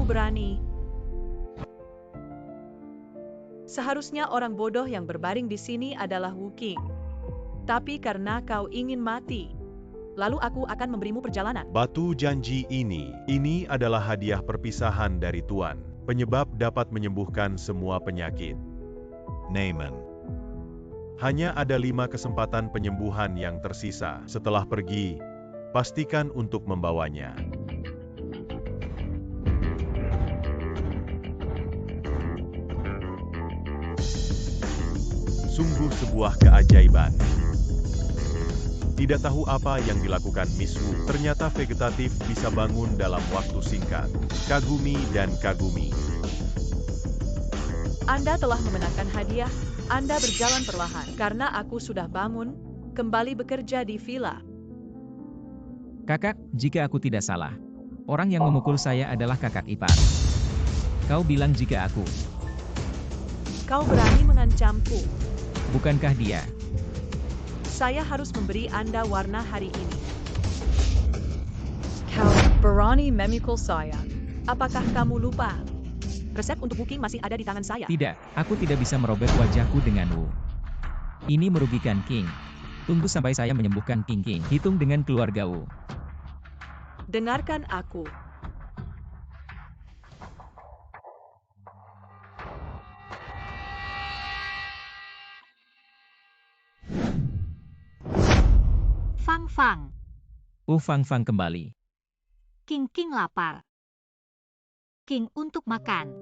berani. Seharusnya orang bodoh yang berbaring di sini adalah Wu Qing. Tapi karena kau ingin mati, lalu aku akan memberimu perjalanan. Batu janji ini adalah hadiah perpisahan dari Tuan. Penyebab dapat menyembuhkan semua penyakit. Naaman. Hanya ada 5 kesempatan penyembuhan yang tersisa. Setelah pergi, pastikan untuk membawanya. Sungguh sebuah keajaiban. Tidak tahu apa yang dilakukan Miss Wu. Ternyata vegetatif bisa bangun dalam waktu singkat. Kagumi dan Kagumi. Anda telah memenangkan hadiah. Anda berjalan perlahan. Karena aku sudah bangun, kembali bekerja di villa. Kakak, jika aku tidak salah, orang yang memukul saya adalah kakak ipar. Kau bilang jika aku. Kau berani mengancamku. Bukankah dia? Saya harus memberi Anda warna hari ini. Kau berani memukul saya. Apakah kamu lupa? Resep untuk Wu Qing masih ada di tangan saya. Tidak, aku tidak bisa merobek wajahku dengan Wu. Ini merugikan King. Tunggu sampai saya menyembuhkan King. Hitung dengan keluarga Wu. Dengarkan aku. Fang-Fang. Fang-Fang kembali. King lapar. King untuk makan.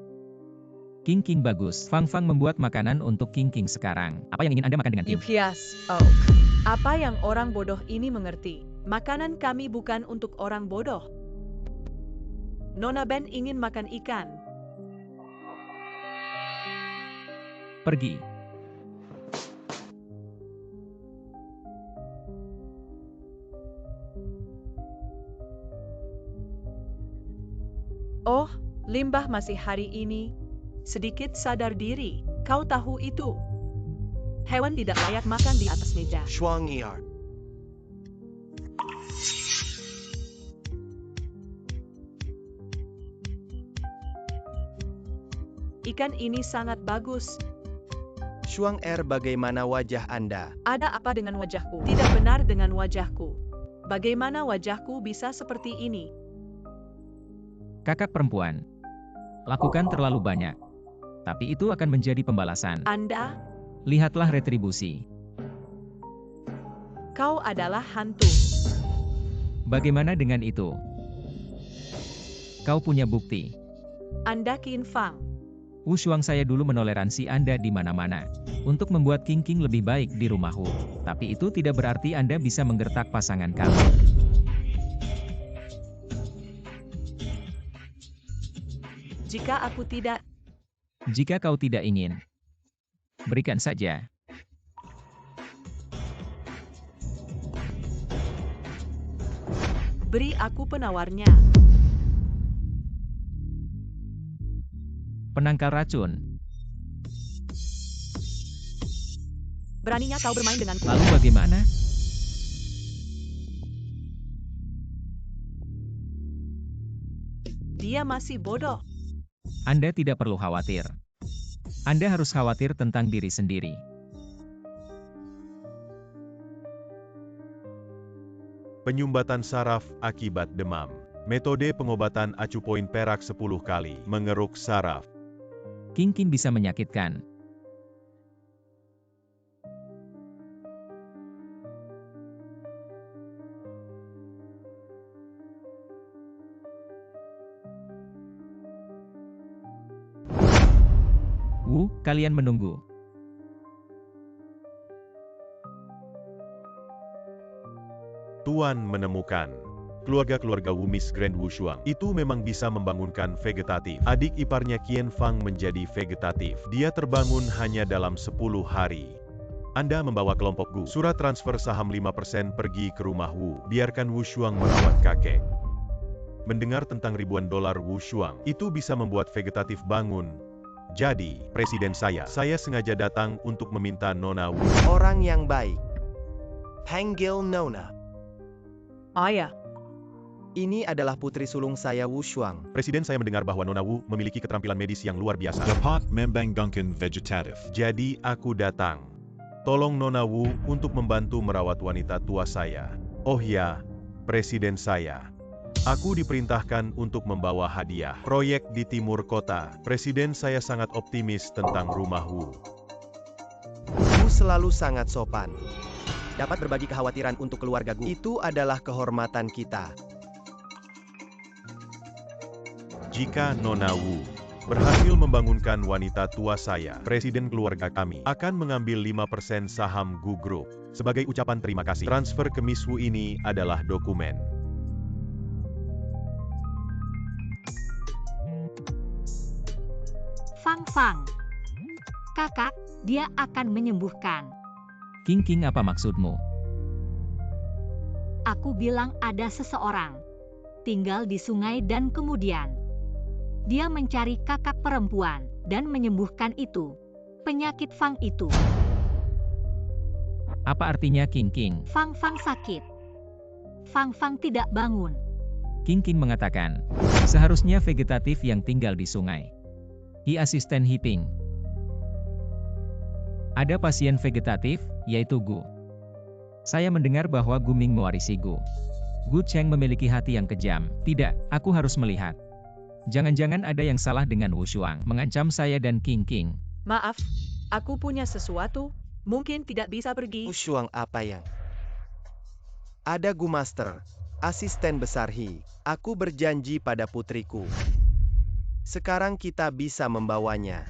King bagus. Fang-Fang membuat makanan untuk King sekarang. Apa yang ingin Anda makan dengan King? UPS Oak. Apa yang orang bodoh ini mengerti? Makanan kami bukan untuk orang bodoh. Nona Ben ingin makan ikan. Pergi. Oh, limbah masih hari ini. Sedikit sadar diri. Kau tahu itu. Hewan tidak layak makan di atas meja. Shuang Er. Ikan ini sangat bagus. Shuang Er, bagaimana wajah Anda? Ada apa dengan wajahku? Tidak benar dengan wajahku. Bagaimana wajahku bisa seperti ini? Kakak perempuan. Lakukan terlalu banyak. Tapi itu akan menjadi pembalasan. Anda? Lihatlah retribusi. Kau adalah hantu. Bagaimana dengan itu? Kau punya bukti. Anda Qin Fang. Wu Shuang, saya dulu menoleransi Anda di mana-mana. Untuk membuat King lebih baik di rumahku. Tapi itu tidak berarti Anda bisa menggertak pasangan kami. Jika aku tidak... Jika kau tidak ingin, berikan saja. Beri aku penawarnya. Penangkal racun. Beraninya kau bermain denganku. Lalu bagaimana? Dia masih bodoh. Anda tidak perlu khawatir. Anda harus khawatir tentang diri sendiri. Penyumbatan saraf akibat demam. Metode pengobatan acupoin perak 10 kali. Mengeruk saraf. King bisa menyakitkan. Wu, kalian menunggu. Tuan menemukan. Keluarga-keluarga Wu Miss Grand Wu Shuang itu memang bisa membangunkan vegetatif. Adik iparnya Qian Fang menjadi vegetatif. Dia terbangun hanya dalam 10 hari. Anda membawa kelompok Gu. Surat transfer saham 5% pergi ke rumah Wu. Biarkan Wu Shuang merawat kakek. Mendengar tentang ribuan dolar Wu Shuang, itu bisa membuat vegetatif bangun. Jadi, presiden saya sengaja datang untuk meminta Nona Wu. Orang yang baik. Panggil Nona. Ayah. Ini adalah putri sulung saya Wu Shuang. Presiden saya mendengar bahwa Nona Wu memiliki keterampilan medis yang luar biasa. Dapat membanggakan vegetatif. Jadi aku datang. Tolong Nona Wu untuk membantu merawat wanita tua saya. Oh ya, Presiden saya. Aku diperintahkan untuk membawa hadiah. Proyek di timur kota. Presiden saya sangat optimis tentang rumah Wu. Wu selalu sangat sopan. Dapat berbagi kekhawatiran untuk keluarga Gu. Itu adalah kehormatan kita. Jika Nona Wu berhasil membangunkan wanita tua saya, Presiden keluarga kami akan mengambil 5% saham Gu Group. Sebagai ucapan terima kasih, transfer ke Miss Wu ini adalah dokumen. Fang Fang. Kakak, dia akan menyembuhkan. King, apa maksudmu? Aku bilang ada seseorang. Tinggal di sungai dan kemudian dia mencari kakak perempuan dan menyembuhkan itu. Penyakit Fang itu. Apa artinya King? Fang Fang sakit. Fang Fang tidak bangun. King mengatakan, seharusnya vegetatif yang tinggal di sungai. Asisten Hiping. Ada pasien vegetatif, yaitu Gu. Saya mendengar bahwa Gu Ming mewarisi Gu. Gu Cheng memiliki hati yang kejam. Tidak, aku harus melihat. Jangan-jangan ada yang salah dengan Wu Shuang, mengancam saya dan King. Maaf, aku punya sesuatu, mungkin tidak bisa pergi. Wu Shuang apa yang? Ada Gu Master, asisten besar Hi. Aku berjanji pada putriku. Sekarang kita bisa membawanya.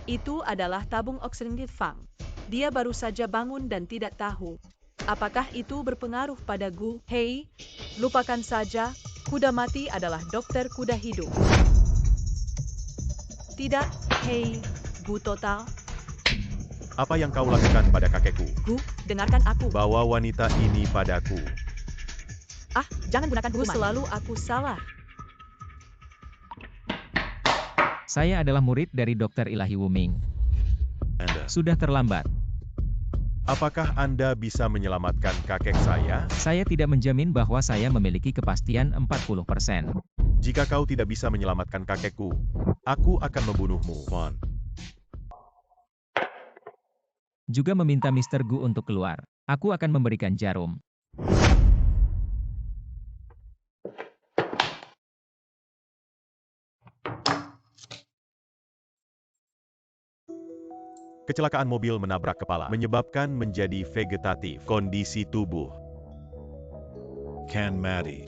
Itu adalah tabung oksigen Fang. Dia baru saja bangun dan tidak tahu. Apakah itu berpengaruh pada Gu? Hei, lupakan saja, kuda mati adalah dokter kuda hidup. Tidak, hei, Gu total. Apa yang kau lakukan pada kakekku? Gu, dengarkan aku. Bawa wanita ini padaku. Ah, jangan gunakan Gu, selalu aku salah. Saya adalah murid dari Dokter Ilahi Wu Ming. Anda. Sudah terlambat. Apakah Anda bisa menyelamatkan kakek saya? Saya tidak menjamin bahwa saya memiliki kepastian 40%. Jika kau tidak bisa menyelamatkan kakekku, aku akan membunuhmu. Juga meminta Mr. Gu untuk keluar. Aku akan memberikan jarum. Kecelakaan mobil menabrak kepala, menyebabkan menjadi vegetatif. Kondisi tubuh. Kan mati.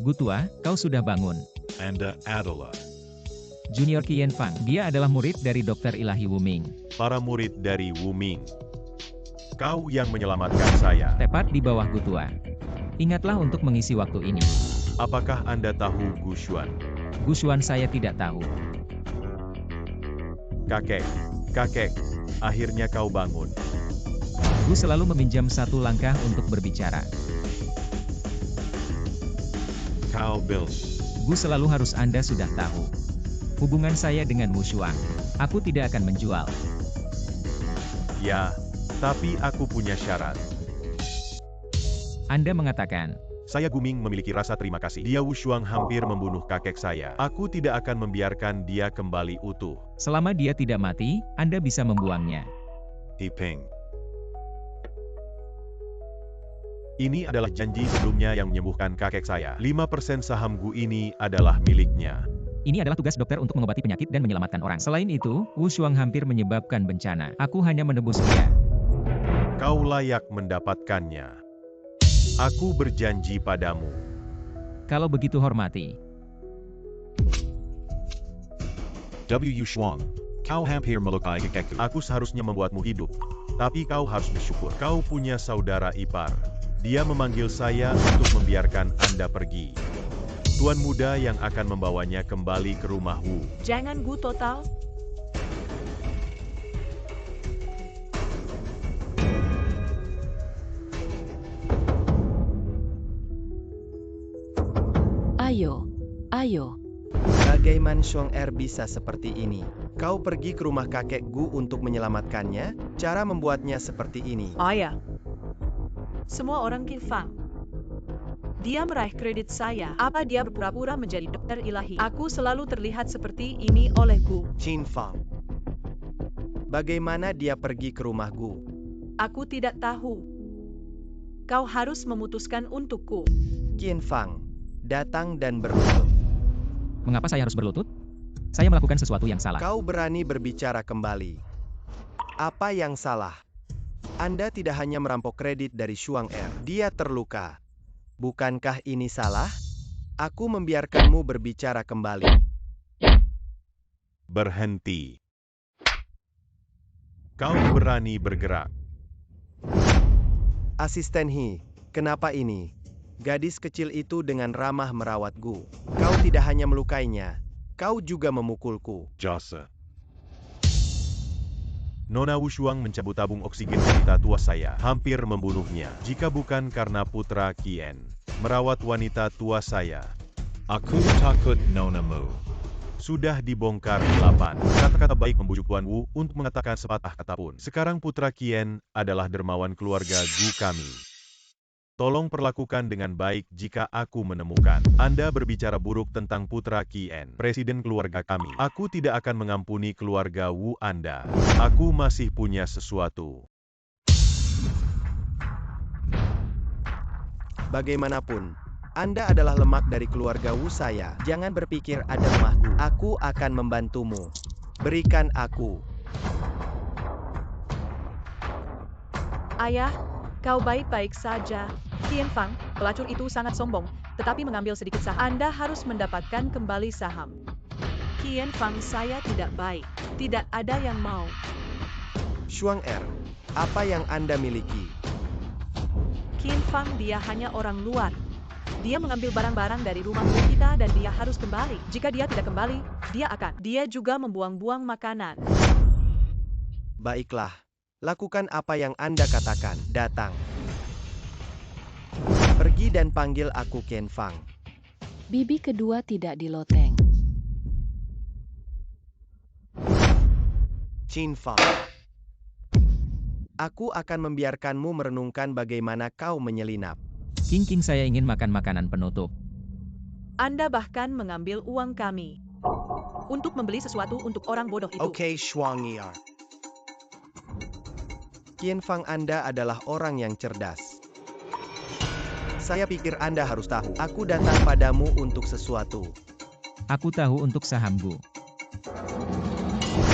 Gu tua, kau sudah bangun. Anda adalah Junior Qian Fang, dia adalah murid dari Dokter Ilahi Wu Ming. Para murid dari Wu Ming. Kau yang menyelamatkan saya. Tepat di bawah Gu tua. Ingatlah untuk mengisi waktu ini. Apakah Anda tahu Gu Xuan? Gu Xuan saya tidak tahu. Kakek, akhirnya kau bangun. Gu selalu meminjam satu langkah untuk berbicara. Kau Bill. Gu selalu harus Anda sudah tahu. Hubungan saya dengan Wu Shuang. Aku tidak akan menjual. Ya, tapi aku punya syarat. Anda mengatakan, Saya Gu Ming memiliki rasa terima kasih. Dia Wu Shuang hampir membunuh kakek saya. Aku tidak akan membiarkan dia kembali utuh. selama dia tidak mati, Anda bisa membuangnya. Hiping. Ini adalah janji sebelumnya yang menyembuhkan kakek saya. 5% saham Gu ini adalah miliknya. Ini adalah tugas dokter untuk mengobati penyakit dan menyelamatkan orang. Selain itu, Wu Shuang hampir menyebabkan bencana. Aku hanya menebus dia. Kau layak mendapatkannya. Aku berjanji padamu. Kalau begitu hormati. W. Shuang. Kau hampir melukai kakekku. Aku seharusnya membuatmu hidup. Tapi kau harus bersyukur. Kau punya saudara ipar. Dia memanggil saya untuk membiarkan Anda pergi. Tuan muda yang akan membawanya kembali ke rumah Wu. Jangan Gu total. Ayo, ayo. Bagaimana Shuang Er bisa seperti ini? Kau pergi ke rumah kakek Gu untuk menyelamatkannya? Cara membuatnya seperti ini. Oh ya. Semua orang Qin Fang. Dia meraih kredit saya. Apa dia berpura-pura menjadi dokter ilahi? Aku selalu terlihat seperti ini oleh Gu. Qin Fang. Bagaimana dia pergi ke rumah Gu? Aku tidak tahu. Kau harus memutuskan untukku. Qin Fang. Datang dan berlutut. Mengapa saya harus berlutut? Saya melakukan sesuatu yang salah. Kau berani berbicara kembali. Apa yang salah? Anda tidak hanya merampok kredit dari Shuang Er. Dia terluka. Bukankah ini salah? Aku membiarkanmu berbicara kembali. Berhenti. Kau berani bergerak. Asisten He, kenapa ini? Gadis kecil itu dengan ramah merawat Gu. Kau tidak hanya melukainya, kau juga memukulku. Jasa. Nona Wushuang mencabut tabung oksigen wanita tua saya, hampir membunuhnya. Jika bukan karena putra Qien merawat wanita tua saya. Aku takut Nonamu. Sudah dibongkar 8. Kata-kata baik membujuk Tuan Wu untuk mengatakan sepatah kata pun. Sekarang putra Qien adalah dermawan keluarga Gu kami. Tolong perlakukan dengan baik jika aku menemukan Anda berbicara buruk tentang putra Qien, presiden keluarga kami. Aku tidak akan mengampuni keluarga Wu Anda. Aku masih punya sesuatu. Bagaimanapun, Anda adalah lemak dari keluarga Wu saya. Jangan berpikir ada lemahku. Aku akan membantumu. Berikan aku. Ayah, kau baik-baik saja. Qin Fang, pelacur itu sangat sombong, tetapi mengambil sedikit saham. Anda harus mendapatkan kembali saham. Qin Fang, saya tidak baik. Tidak ada yang mau. Shuang Er, apa yang Anda miliki? Qin Fang, dia hanya orang luar. Dia mengambil barang-barang dari rumah kita dan dia harus kembali. Jika dia tidak kembali, dia juga membuang-buang makanan. Baiklah, lakukan apa yang Anda katakan. Datang. Pergi dan panggil aku Qin Fang. Bibi kedua tidak di loteng. Qin Fang. Aku akan membiarkanmu merenungkan bagaimana kau menyelinap. King, saya ingin makan makanan penutup. Anda bahkan mengambil uang kami untuk membeli sesuatu untuk orang bodoh itu. Oke, Shuang Er. Qin Fang, Anda adalah orang yang cerdas. Saya pikir Anda harus tahu. Aku datang padamu untuk sesuatu. Aku tahu untuk sahamku.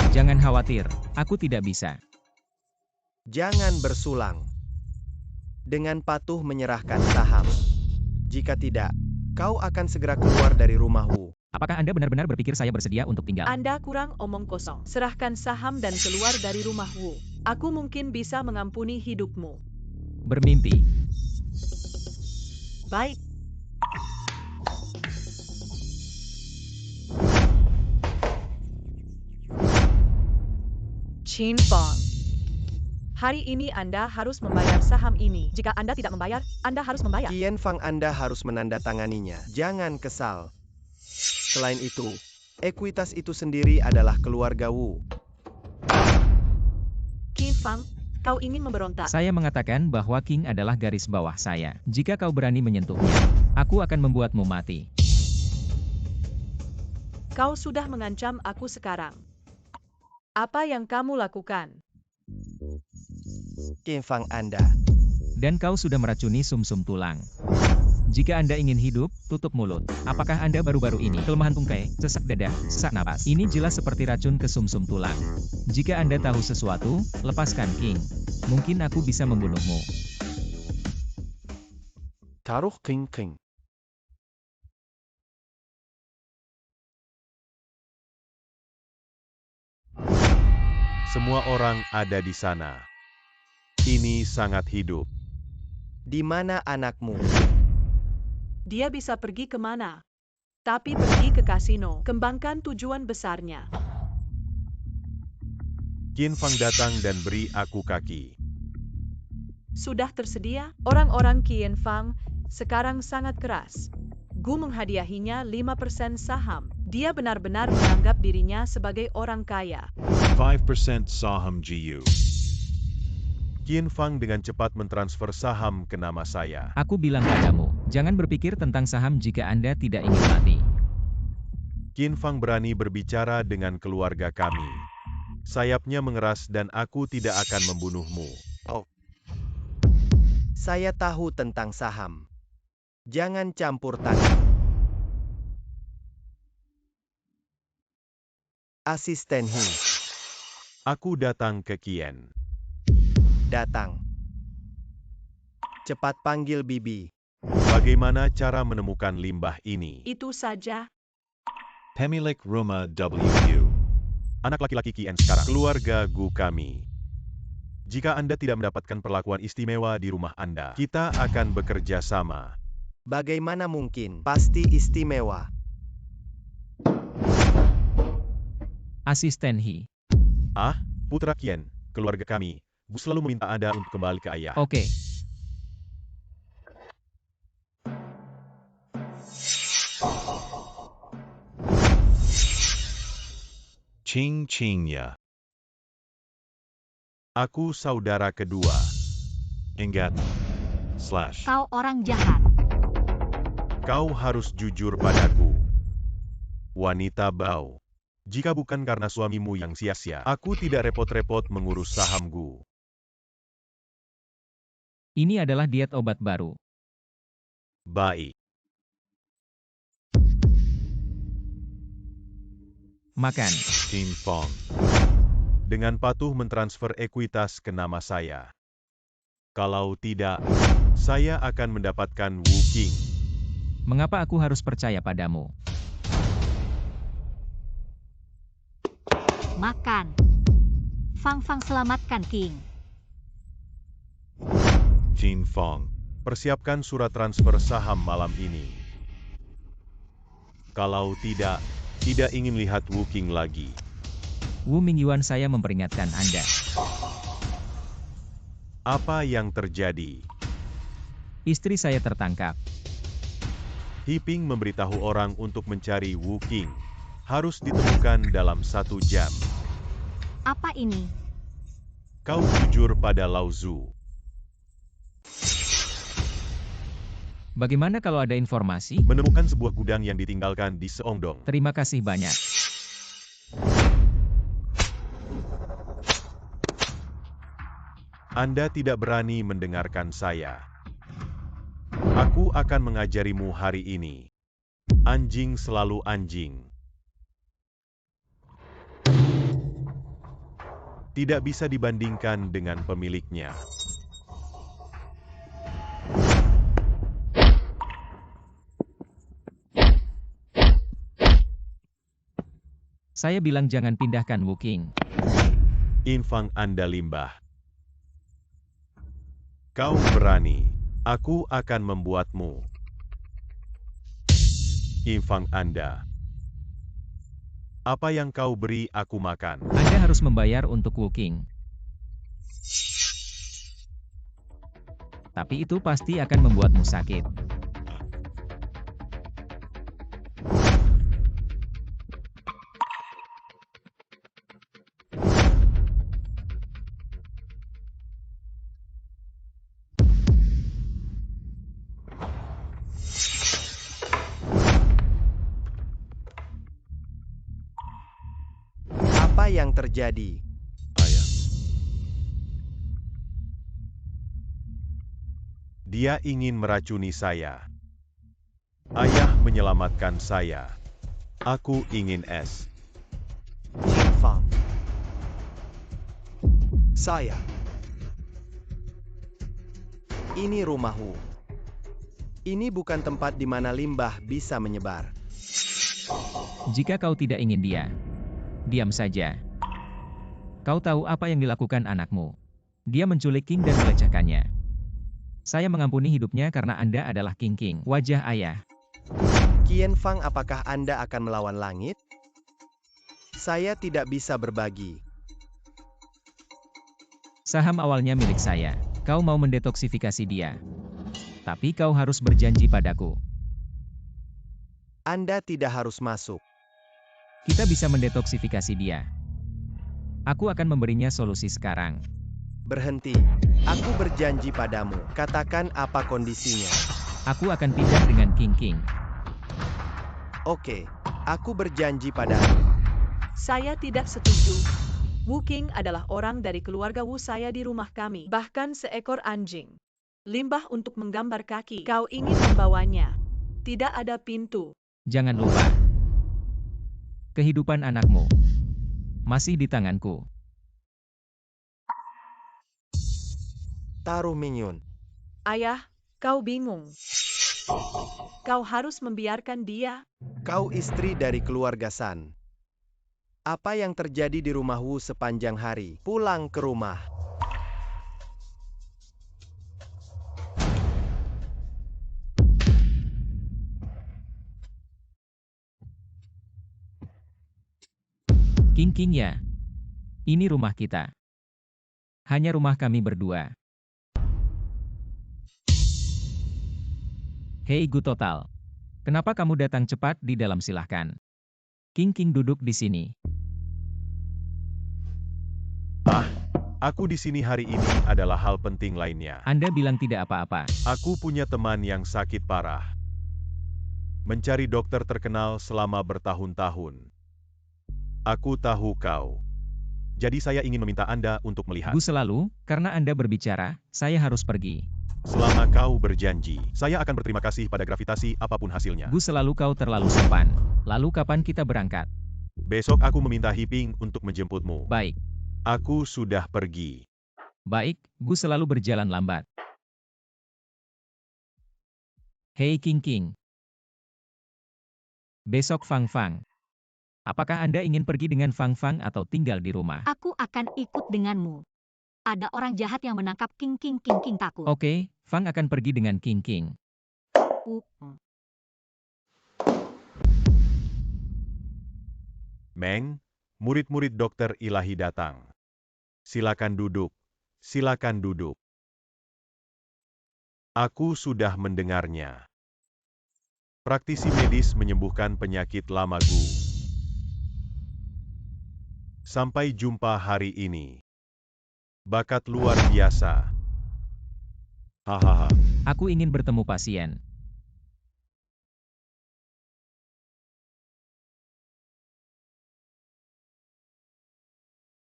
Jangan khawatir, aku tidak bisa. Jangan bersulang. Dengan patuh menyerahkan saham. Jika tidak, kau akan segera keluar dari rumah Wu. Apakah Anda benar-benar berpikir saya bersedia untuk tinggal? Anda kurang omong kosong. Serahkan saham dan keluar dari rumah Wu. Aku mungkin bisa mengampuni hidupmu. Bermimpi. Baik. Qin Fang. Hari ini Anda harus membayar saham ini. Jika Anda tidak membayar, Anda harus membayar. Qin Fang, Anda harus menandatanganinya. Jangan kesal. Selain itu, ekuitas itu sendiri adalah keluarga Wu. Qin Fang, kau ingin memberontak. Saya mengatakan bahwa King adalah garis bawah saya. Jika kau berani menyentuhnya, aku akan membuatmu mati. Kau sudah mengancam aku sekarang. Apa yang kamu lakukan? Qin Fang, Anda. Dan kau sudah meracuni sumsum tulang. Jika Anda ingin hidup, tutup mulut. Apakah Anda baru-baru ini kelemahan tungkai, sesak dada, sesak napas? Ini jelas seperti racun ke sumsum tulang. Jika Anda tahu sesuatu, lepaskan King. Mungkin aku bisa membunuhmu. Taruh King. Semua orang ada di sana. Ini sangat hidup. Di mana anakmu? Dia bisa pergi kemana? Tapi pergi ke kasino. Kembangkan tujuan besarnya. Qin Fang datang dan beri aku kaki. Sudah tersedia? Orang-orang Qin Fang sekarang sangat keras. Gu menghadiahinya 5% saham. Dia benar-benar menganggap dirinya sebagai orang kaya. 5% saham GU. Qian Fang dengan cepat mentransfer saham ke nama saya. Aku bilang padamu, jangan berpikir tentang saham jika Anda tidak ingin mati. Qian Fang berani berbicara dengan keluarga kami. Sayapnya mengeras dan aku tidak akan membunuhmu. Saya tahu tentang saham. Jangan campur tangan. Asisten He. Aku datang ke Qian. Datang. Cepat panggil Bibi. Bagaimana cara menemukan limbah ini? Itu saja. Pemilik rumah WU. Anak laki-laki Qian sekarang. Keluarga Gu kami. Jika Anda tidak mendapatkan perlakuan istimewa di rumah Anda, kita akan bekerja sama. Bagaimana mungkin? Pasti istimewa. Asisten He. Putra Qian, keluarga kami, Gu selalu meminta Anda untuk kembali ke ayah. Oke. Ching-chingnya. Aku saudara kedua. Ingat. / Kau orang jahat. Kau harus jujur padaku. Wanita bau. Jika bukan karena suamimu yang sia-sia, aku tidak repot-repot mengurus saham Gu. Ini adalah diet obat baru. Baik. Makan. Qian Fang. Dengan patuh mentransfer ekuitas ke nama saya. Kalau tidak, saya akan mendapatkan Wu Qing. Mengapa aku harus percaya padamu? Makan. Fang selamatkan King. Qian Fang. Persiapkan surat transfer saham malam ini. Kalau tidak ingin lihat Wu Qing lagi. Wu Mingyuan, saya memperingatkan Anda. Apa yang terjadi? Istri saya tertangkap. He Ping memberitahu orang untuk mencari Wu Qing. Harus ditemukan dalam 1 jam. Apa ini? Kau jujur pada Lao Zu. Bagaimana kalau ada informasi? Menemukan sebuah gudang yang ditinggalkan di Seongdong. Terima kasih banyak. Anda tidak berani mendengarkan saya. Aku akan mengajarimu hari ini. Anjing selalu anjing. Tidak bisa dibandingkan dengan pemiliknya. Saya bilang jangan pindahkan Wu Qing. Infang Anda limbah. Kau berani, aku akan membuatmu. Infang Anda. Apa yang kau beri aku makan. Anda harus membayar untuk Wu Qing. Tapi itu pasti akan membuatmu sakit. Apa yang terjadi? Ayah. Dia ingin meracuni saya. Ayah menyelamatkan saya. Aku ingin es. Qian Fang. Saya. Ini rumahmu. Ini bukan tempat di mana limbah bisa menyebar. Jika kau tidak ingin dia, diam saja. Kau tahu apa yang dilakukan anakmu. Dia menculik King dan melecehkannya. Saya mengampuni hidupnya karena Anda adalah King. Wajah ayah. Qian Fang, apakah Anda akan melawan langit? Saya tidak bisa berbagi. Saham awalnya milik saya. Kau mau mendetoksifikasi dia. Tapi kau harus berjanji padaku. Anda tidak harus masuk. Kita bisa mendetoksifikasi dia. Aku akan memberinya solusi sekarang. Berhenti. Aku berjanji padamu. Katakan apa kondisinya. Aku akan pindah dengan King. Oke, aku berjanji padamu. Saya tidak setuju. Wu King adalah orang dari keluarga Wu saya di rumah kami. Bahkan seekor anjing. Limbah untuk menggambar kaki. Kau ingin membawanya. Tidak ada pintu. Jangan lupa. Kehidupan anakmu masih di tanganku. Taruh Mingyun. Ayah, kau bingung. Kau harus membiarkan dia. Kau istri dari keluarga San. Apa yang terjadi di rumah Wu sepanjang hari? Pulang ke rumah. King ya. Ini rumah kita. Hanya rumah kami berdua. Hei Gu Total. Kenapa kamu datang cepat di dalam silahkan? King duduk di sini. Aku di sini hari ini adalah hal penting lainnya. Anda bilang tidak apa-apa. Aku punya teman yang sakit parah. Mencari dokter terkenal selama bertahun-tahun. Aku tahu kau. Jadi saya ingin meminta Anda untuk melihat. Gu selalu, karena Anda berbicara, saya harus pergi. Selama kau berjanji, saya akan berterima kasih pada gravitasi apapun hasilnya. Gu selalu kau terlalu sopan. Lalu kapan kita berangkat? Besok aku meminta Hiping untuk menjemputmu. Baik. Aku sudah pergi. Baik, Gu selalu berjalan lambat. Hei King. Besok Fang. Apakah Anda ingin pergi dengan Fang atau tinggal di rumah? Aku akan ikut denganmu. Ada orang jahat yang menangkap King takut. Oke, Fang akan pergi dengan King. Meng, murid-murid dokter ilahi datang. Silakan duduk. Silakan duduk. Aku sudah mendengarnya. Praktisi medis menyembuhkan penyakit lama Gu. Sampai jumpa hari ini. Bakat luar biasa. Hahaha. Aku ingin bertemu pasien.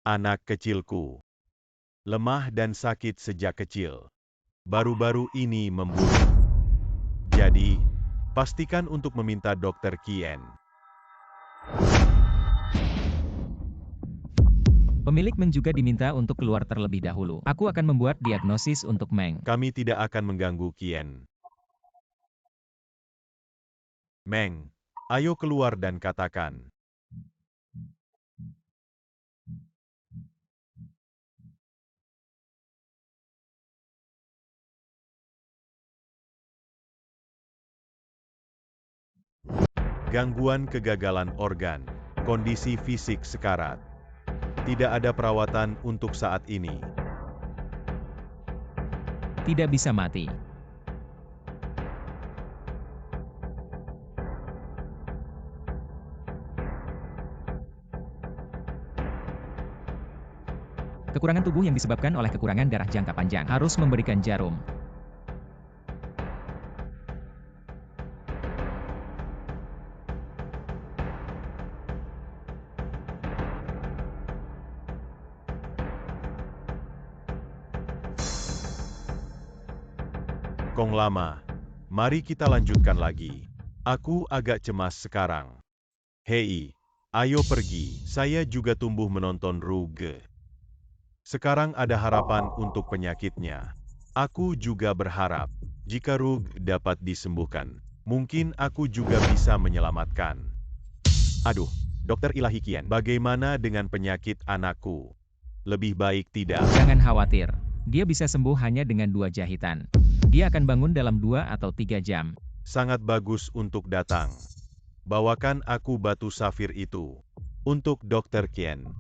Anak kecilku. Lemah dan sakit sejak kecil. Baru-baru ini memburuk. Jadi, pastikan untuk meminta Dr. Kien. Pemilik Meng juga diminta untuk keluar terlebih dahulu. Aku akan membuat diagnosis untuk Meng. Kami tidak akan mengganggu Kien. Meng, ayo keluar dan katakan. Gangguan kegagalan organ, kondisi fisik sekarat. Tidak ada perawatan untuk saat ini. Tidak bisa mati. Kekurangan tubuh yang disebabkan oleh kekurangan darah jangka panjang. Harus memberikan jarum. Kong lama, mari kita lanjutkan lagi. Aku agak cemas sekarang. Hei, ayo pergi. Saya juga tumbuh menonton Ruge. Sekarang ada harapan untuk penyakitnya. Aku juga berharap, jika Ruge dapat disembuhkan, mungkin aku juga bisa menyelamatkan. Aduh, Dokter Ilahi Kien, bagaimana dengan penyakit anakku? Lebih baik tidak. Jangan khawatir. Dia bisa sembuh hanya dengan 2 jahitan. Dia akan bangun dalam 2 atau 3 jam. Sangat bagus untuk datang. Bawakan aku batu safir itu. Untuk Dr. Kien.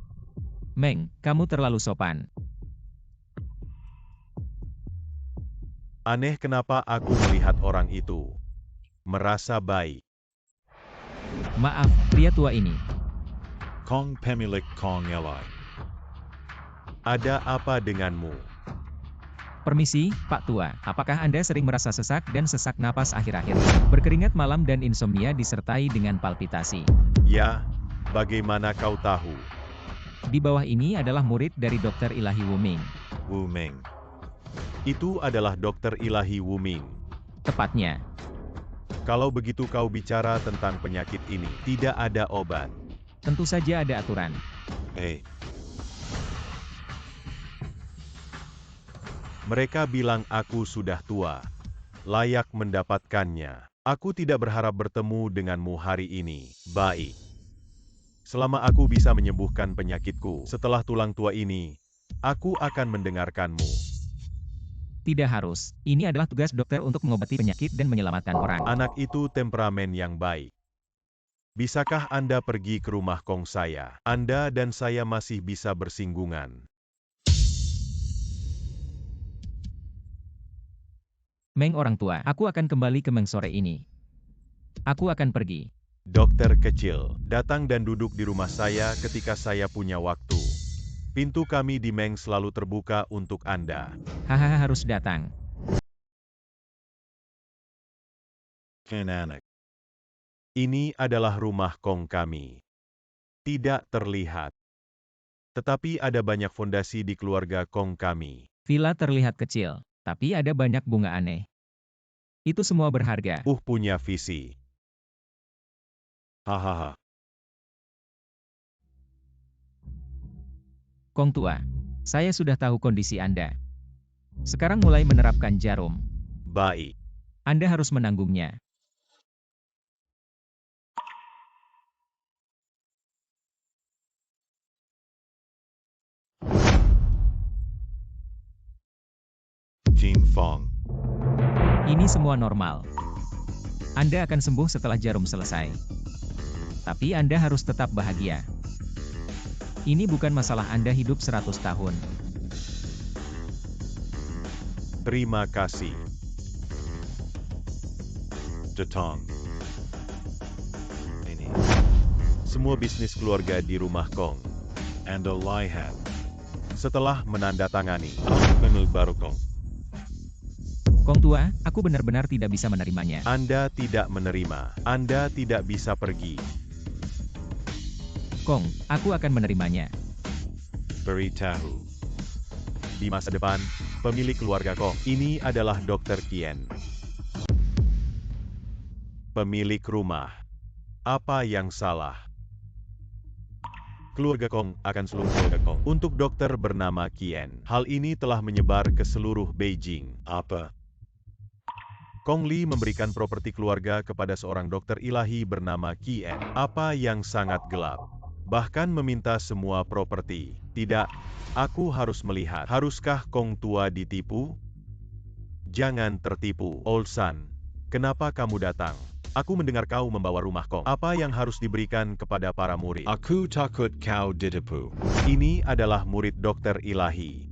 Meng, kamu terlalu sopan. Aneh kenapa aku melihat orang itu. Merasa baik. Maaf, pria tua ini. Kong pemilik Kong Eli. Ada apa denganmu? Permisi, Pak Tua. Apakah Anda sering merasa sesak dan sesak napas akhir-akhir ini? Berkeringat malam dan insomnia disertai dengan palpitasi. Ya, bagaimana kau tahu? Di bawah ini adalah murid dari Dr. Ilahi Wuming. Wu Ming. Itu adalah Dokter Ilahi Wuming. Tepatnya. Kalau begitu kau bicara tentang penyakit ini, tidak ada obat. Tentu saja ada aturan. Mereka bilang aku sudah tua, layak mendapatkannya. Aku tidak berharap bertemu denganmu hari ini. Baik. Selama aku bisa menyembuhkan penyakitku setelah tulang tua ini, aku akan mendengarkanmu. Tidak harus. Ini adalah tugas dokter untuk mengobati penyakit dan menyelamatkan orang. Anak itu temperamen yang baik. Bisakah Anda pergi ke rumah Kong saya? Anda dan saya masih bisa bersinggungan. Meng orang tua, aku akan kembali ke Meng sore ini. Aku akan pergi. Dokter kecil, datang dan duduk di rumah saya ketika saya punya waktu. Pintu kami di Meng selalu terbuka untuk Anda. Hahaha, harus datang. Anak. Ini adalah rumah Kong kami. Tidak terlihat. Tetapi ada banyak fondasi di keluarga Kong kami. Villa terlihat kecil, tapi ada banyak bunga aneh. Itu semua berharga. Punya visi. Hahaha. Kong tua, saya sudah tahu kondisi Anda. Sekarang mulai menerapkan jarum. Baik. Anda harus menanggungnya. Jin Fong. Ini semua normal. Anda akan sembuh setelah jarum selesai. Tapi Anda harus tetap bahagia. Ini bukan masalah Anda hidup 100 tahun. Terima kasih. Datang. Ini. Semua bisnis keluarga di rumah Kong. Anda lihat. Setelah menandatangani. Aku kenal baru Kong. Kong tua, aku benar-benar tidak bisa menerimanya. Anda tidak menerima. Anda tidak bisa pergi. Kong, aku akan menerimanya. Beritahu. Di masa depan, pemilik keluarga Kong, ini adalah Dr. Kien. Pemilik rumah. Apa yang salah? Keluarga Kong akan seluruh keluarga Kong. Untuk dokter bernama Kien. Hal ini telah menyebar ke seluruh Beijing. Apa? Kong Li memberikan properti keluarga kepada seorang dokter ilahi bernama Kien. Apa yang sangat gelap. Bahkan meminta semua properti. Tidak, aku harus melihat. Haruskah Kong tua ditipu? Jangan tertipu. Olsan, kenapa kamu datang? Aku mendengar kau membawa rumah Kong. Apa yang harus diberikan kepada para murid? Aku takut kau ditipu. Ini adalah murid dokter ilahi.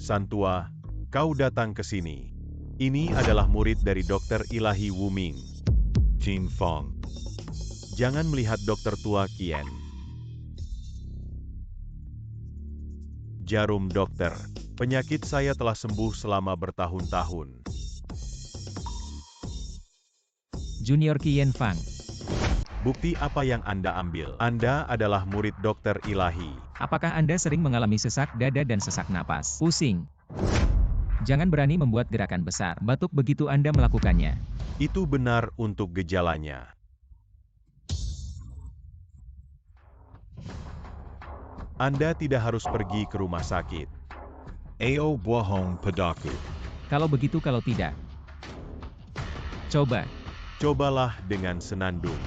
Santua, kau datang ke sini. Ini adalah murid dari dokter ilahi Wuming. Jin Fong. Jangan melihat dokter tua Kien. Jarum dokter. Penyakit saya telah sembuh selama bertahun-tahun. Junior Kien Fang. Bukti apa yang Anda ambil? Anda adalah murid dokter ilahi. Apakah Anda sering mengalami sesak dada dan sesak napas? Pusing. Jangan berani membuat gerakan besar. Batuk begitu Anda melakukannya. Itu benar untuk gejalanya. Anda tidak harus pergi ke rumah sakit. Ao bohong padaku. Kalau begitu kalau tidak. Coba. Cobalah dengan senandung.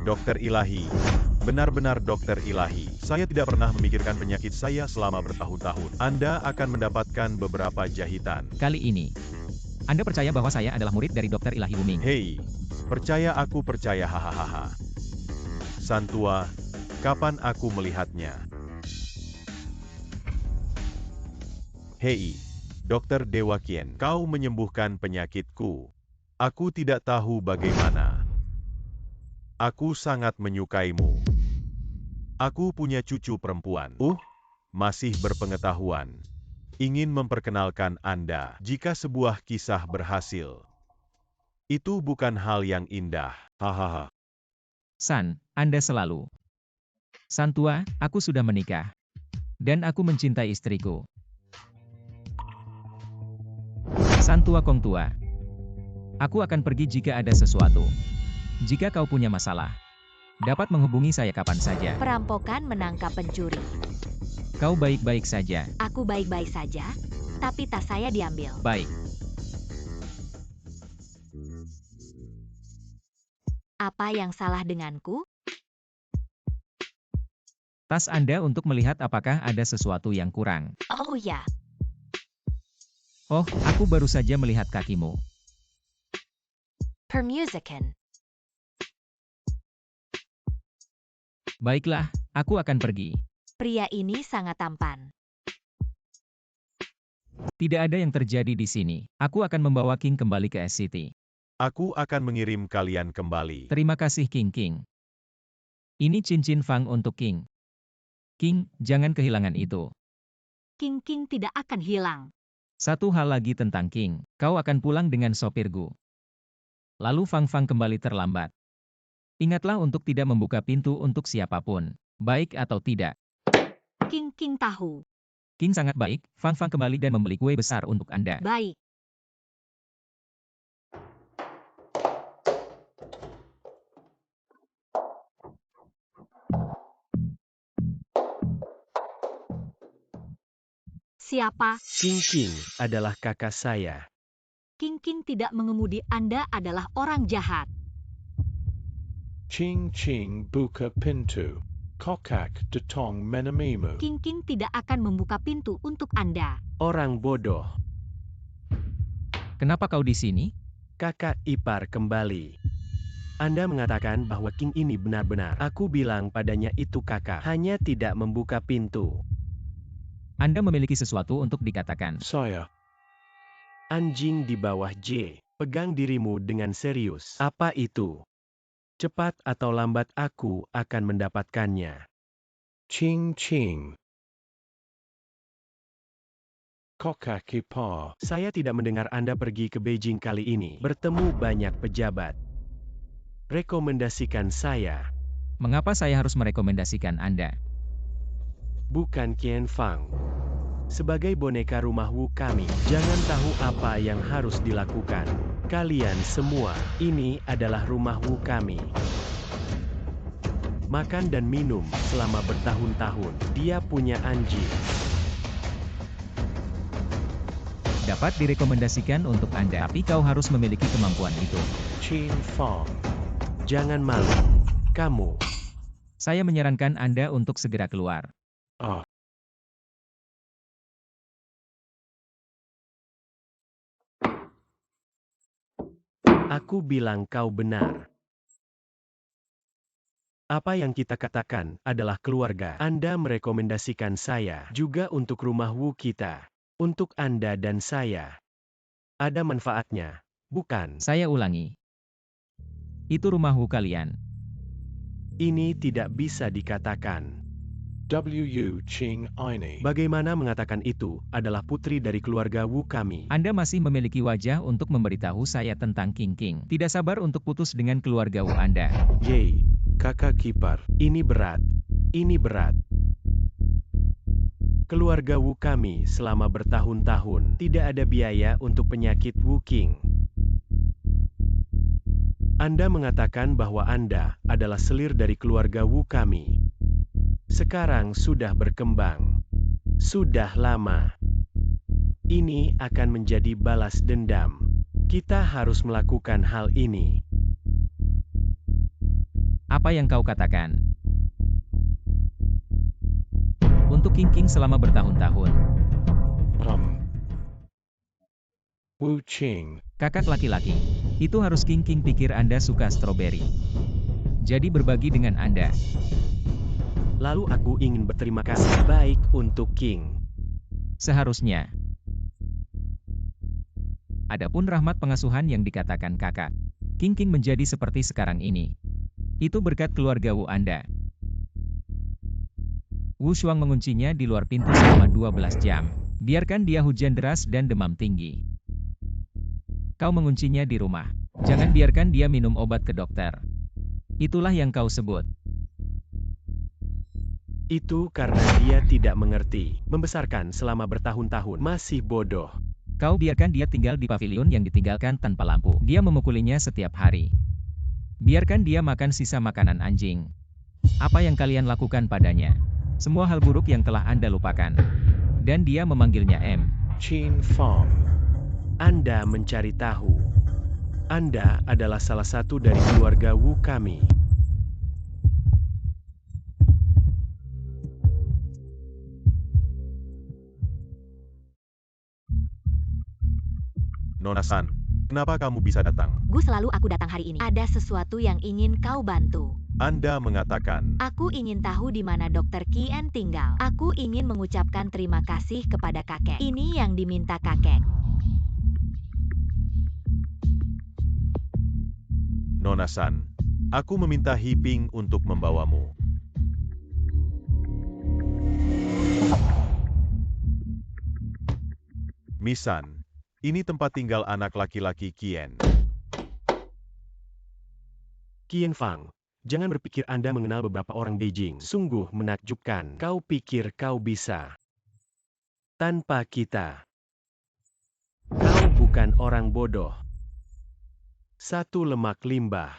Dokter ilahi. Benar-benar dokter ilahi. Saya tidak pernah memikirkan penyakit saya selama bertahun-tahun. Anda akan mendapatkan beberapa jahitan. Kali ini. Anda percaya bahwa saya adalah murid dari dokter ilahi Wuming? Hei, percaya aku percaya hahaha. Santua, kapan aku melihatnya? Hei, Dokter Dewa Qian, kau menyembuhkan penyakitku. Aku tidak tahu bagaimana. Aku sangat menyukaimu. Aku punya cucu perempuan. Masih berpengetahuan. Ingin memperkenalkan Anda. Jika sebuah kisah berhasil, itu bukan hal yang indah. Hahaha. San, Anda selalu. San tua, aku sudah menikah. Dan aku mencintai istriku. San tua Kong tua. Aku akan pergi jika ada sesuatu. Jika kau punya masalah, dapat menghubungi saya kapan saja. Perampokan menangkap pencuri. Kau baik-baik saja. Aku baik-baik saja, tapi tas saya diambil. Baik. Apa yang salah denganku? Tas Anda untuk melihat apakah ada sesuatu yang kurang. Oh ya, Oh, aku baru saja melihat kakimu. permusikan. Baiklah, aku akan pergi. Pria ini sangat tampan. Tidak ada yang terjadi di sini. Aku akan membawa King kembali ke SCT. Aku akan mengirim kalian kembali. Terima kasih King King. Ini cincin Fang untuk King. King, jangan kehilangan itu. King King tidak akan hilang. Satu hal lagi tentang King, kau akan pulang dengan sopir Gu. Lalu Fang Fang kembali terlambat. Ingatlah untuk tidak membuka pintu untuk siapapun, baik atau tidak. King King tahu. King sangat baik, Fang Fang kembali dan membeli kue besar untuk Anda. Baik. Siapa? King King adalah kakak saya. King King tidak mengemudi. Anda adalah orang jahat. Ching Ching buka pintu. Kokak datang menemuimu. King King tidak akan membuka pintu untuk Anda. Orang bodoh. Kenapa kau di sini? Kakak ipar kembali. Anda mengatakan bahwa King ini benar-benar. Aku bilang padanya itu kakak. Hanya tidak membuka pintu. Anda memiliki sesuatu untuk dikatakan. Saya. Anjing di bawah J. Pegang dirimu dengan serius. Apa itu? Cepat atau lambat aku akan mendapatkannya. Ching Ching. Kokak ipar. Saya tidak mendengar Anda pergi ke Beijing kali ini. Bertemu banyak pejabat. Rekomendasikan saya. Mengapa saya harus merekomendasikan Anda? Bukan Qian Fang. Sebagai boneka rumah Wu kami, jangan tahu apa yang harus dilakukan. Kalian semua, ini adalah rumah Wu kami. Makan dan minum selama bertahun-tahun. Dia punya anjing. Dapat direkomendasikan untuk Anda, tapi kau harus memiliki kemampuan itu. Ching Fang. Jangan malu. Kamu. Saya menyarankan Anda untuk segera keluar. Ah. Aku bilang kau benar. Apa yang kita katakan adalah keluarga. Anda merekomendasikan saya juga untuk rumah Wu kita. Untuk Anda dan saya. Ada manfaatnya, bukan? Saya ulangi. Itu rumah Wu kalian. Ini tidak bisa dikatakan. W Ching ini. Bagaimana mengatakan itu adalah putri dari keluarga Wu kami? Anda masih memiliki wajah untuk memberitahu saya tentang King King. Tidak sabar untuk putus dengan keluarga Wu Anda. Yey, kakak kipar, ini berat. Ini berat. Keluarga Wu kami selama bertahun-tahun tidak ada biaya untuk penyakit Wu King. Anda mengatakan bahwa Anda adalah selir dari keluarga Wu kami. Sekarang sudah berkembang. Sudah lama. Ini akan menjadi balas dendam. Kita harus melakukan hal ini. Apa yang kau katakan? Untuk King King selama bertahun-tahun. Wu Ching. Kakak laki-laki. Itu harus King King pikir Anda suka stroberi. Jadi berbagi dengan Anda. Lalu aku ingin berterima kasih baik untuk King. Seharusnya. Adapun rahmat pengasuhan yang dikatakan kakak King menjadi seperti sekarang ini. Itu berkat keluarga Wu Anda. Wu Shuang menguncinya di luar pintu selama 12 jam. Biarkan dia hujan deras dan demam tinggi. Kau menguncinya di rumah. Jangan biarkan dia minum obat ke dokter. Itulah yang kau sebut. Itu karena dia tidak mengerti. Membesarkan selama bertahun-tahun masih bodoh. Kau biarkan dia tinggal di pavilion yang ditinggalkan tanpa lampu. Dia memukulinya setiap hari. Biarkan dia makan sisa makanan anjing. Apa yang kalian lakukan padanya? Semua hal buruk yang telah Anda lupakan. Dan dia memanggilnya M. Qin Fang. Anda mencari tahu. Anda adalah salah satu dari keluarga Wu kami. Nona San, kenapa kamu bisa datang? Gu, selalu aku datang hari ini. Ada sesuatu yang ingin kau bantu. Anda mengatakan, Aku ingin tahu di mana Dr. Qin tinggal. Aku ingin mengucapkan terima kasih kepada kakek. Ini yang diminta kakek. Nona San, aku meminta Hiping untuk membawamu. Misan, ini tempat tinggal anak laki-laki Qin. Qin Fang, jangan berpikir Anda mengenal beberapa orang Beijing. Sungguh menakjubkan. Kau pikir kau bisa tanpa kita. Kau bukan orang bodoh. Satu lemak limbah.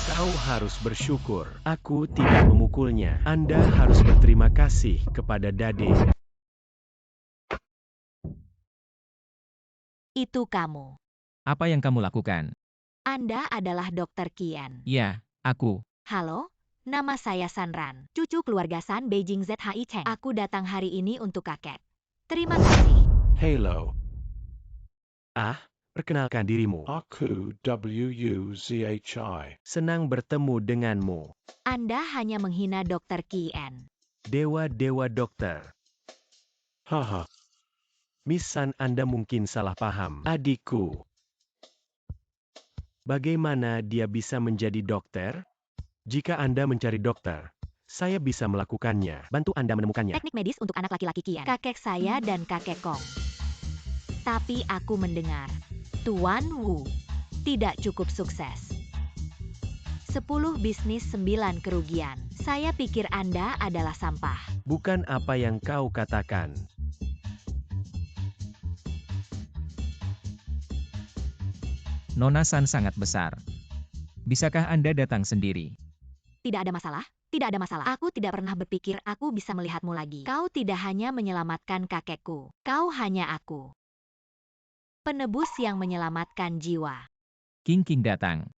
Kau harus bersyukur. Aku tidak memukulnya. Anda harus berterima kasih kepada Dade. Itu kamu. Apa yang kamu lakukan? Anda adalah Dr. Qin. Ya, aku. Halo, nama saya Sanran, cucu keluarga San Beijing ZHI Cheng. Aku datang hari ini untuk kakek. Terima kasih. Halo. Perkenalkan dirimu. Aku WUZHI. Senang bertemu denganmu. Anda hanya menghina Dr. Qin. Dewa-dewa dokter. Haha. Miss San, Anda mungkin salah paham. Adikku. Bagaimana dia bisa menjadi dokter? Jika Anda mencari dokter, saya bisa melakukannya. Bantu Anda menemukannya. Teknik medis untuk anak laki-laki Qin. Kakek saya dan kakek Kong. Tapi aku mendengar, Tuan Wu tidak cukup sukses. 10 bisnis 9 kerugian. Saya pikir Anda adalah sampah. Bukan apa yang kau katakan. Nona San sangat besar. Bisakah Anda datang sendiri? Tidak ada masalah, tidak ada masalah. Aku tidak pernah berpikir aku bisa melihatmu lagi. Kau tidak hanya menyelamatkan kakekku, kau hanya aku. Penebus yang menyelamatkan jiwa. King datang.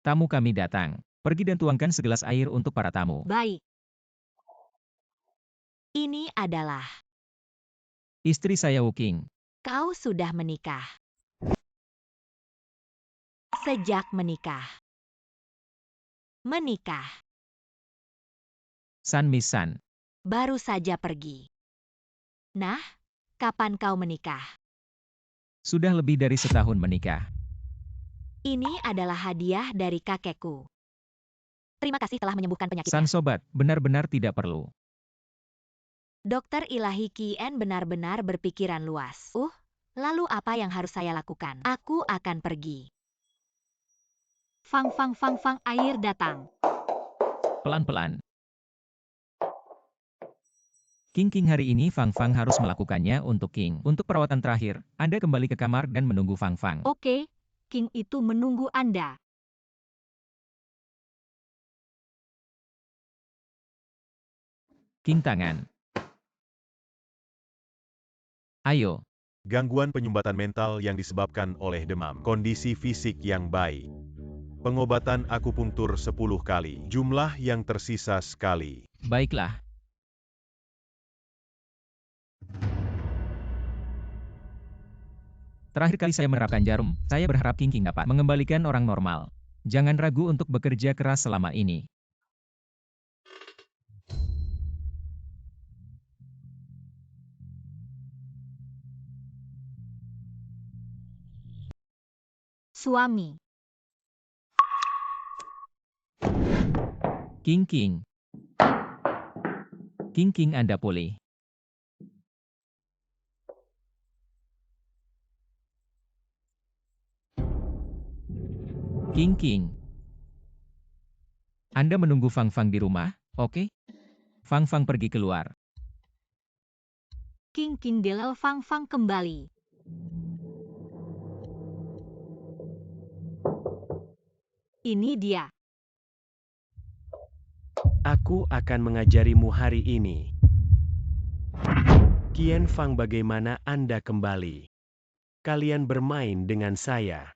Tamu kami datang. Pergi dan tuangkan segelas air untuk para tamu. Baik. Ini adalah Istri saya Wu King. kau sudah menikah. Sejak menikah. Menikah. San Miss San. Baru saja pergi. Nah, kapan kau menikah? Sudah lebih dari setahun menikah. Ini adalah hadiah dari kakekku. Terima kasih telah menyembuhkan penyakitnya. San sobat, benar-benar tidak perlu. Dokter ilahi Qin benar-benar berpikiran luas. Lalu apa yang harus saya lakukan? Aku akan pergi. Fang, air datang. Pelan-pelan. King hari ini Fang harus melakukannya untuk King. Untuk perawatan terakhir, Anda kembali ke kamar dan menunggu Fang. Oke, King itu menunggu Anda. King tangan. Ayo. Gangguan penyumbatan mental yang disebabkan oleh demam. Kondisi fisik yang baik. Pengobatan akupunktur 10 kali. Jumlah yang tersisa sekali. Baiklah. Terakhir kali saya menerapkan jarum, saya berharap King dapat mengembalikan orang normal. Jangan ragu untuk bekerja keras selama ini. suami. King King. King King Anda pulih. King King. Anda menunggu Fang Fang di rumah, oke? Fang Fang pergi keluar. King King Delal Fang Fang kembali. Ini dia. Aku akan mengajarimu hari ini. Qian Fang, bagaimana Anda kembali? Kalian bermain dengan saya.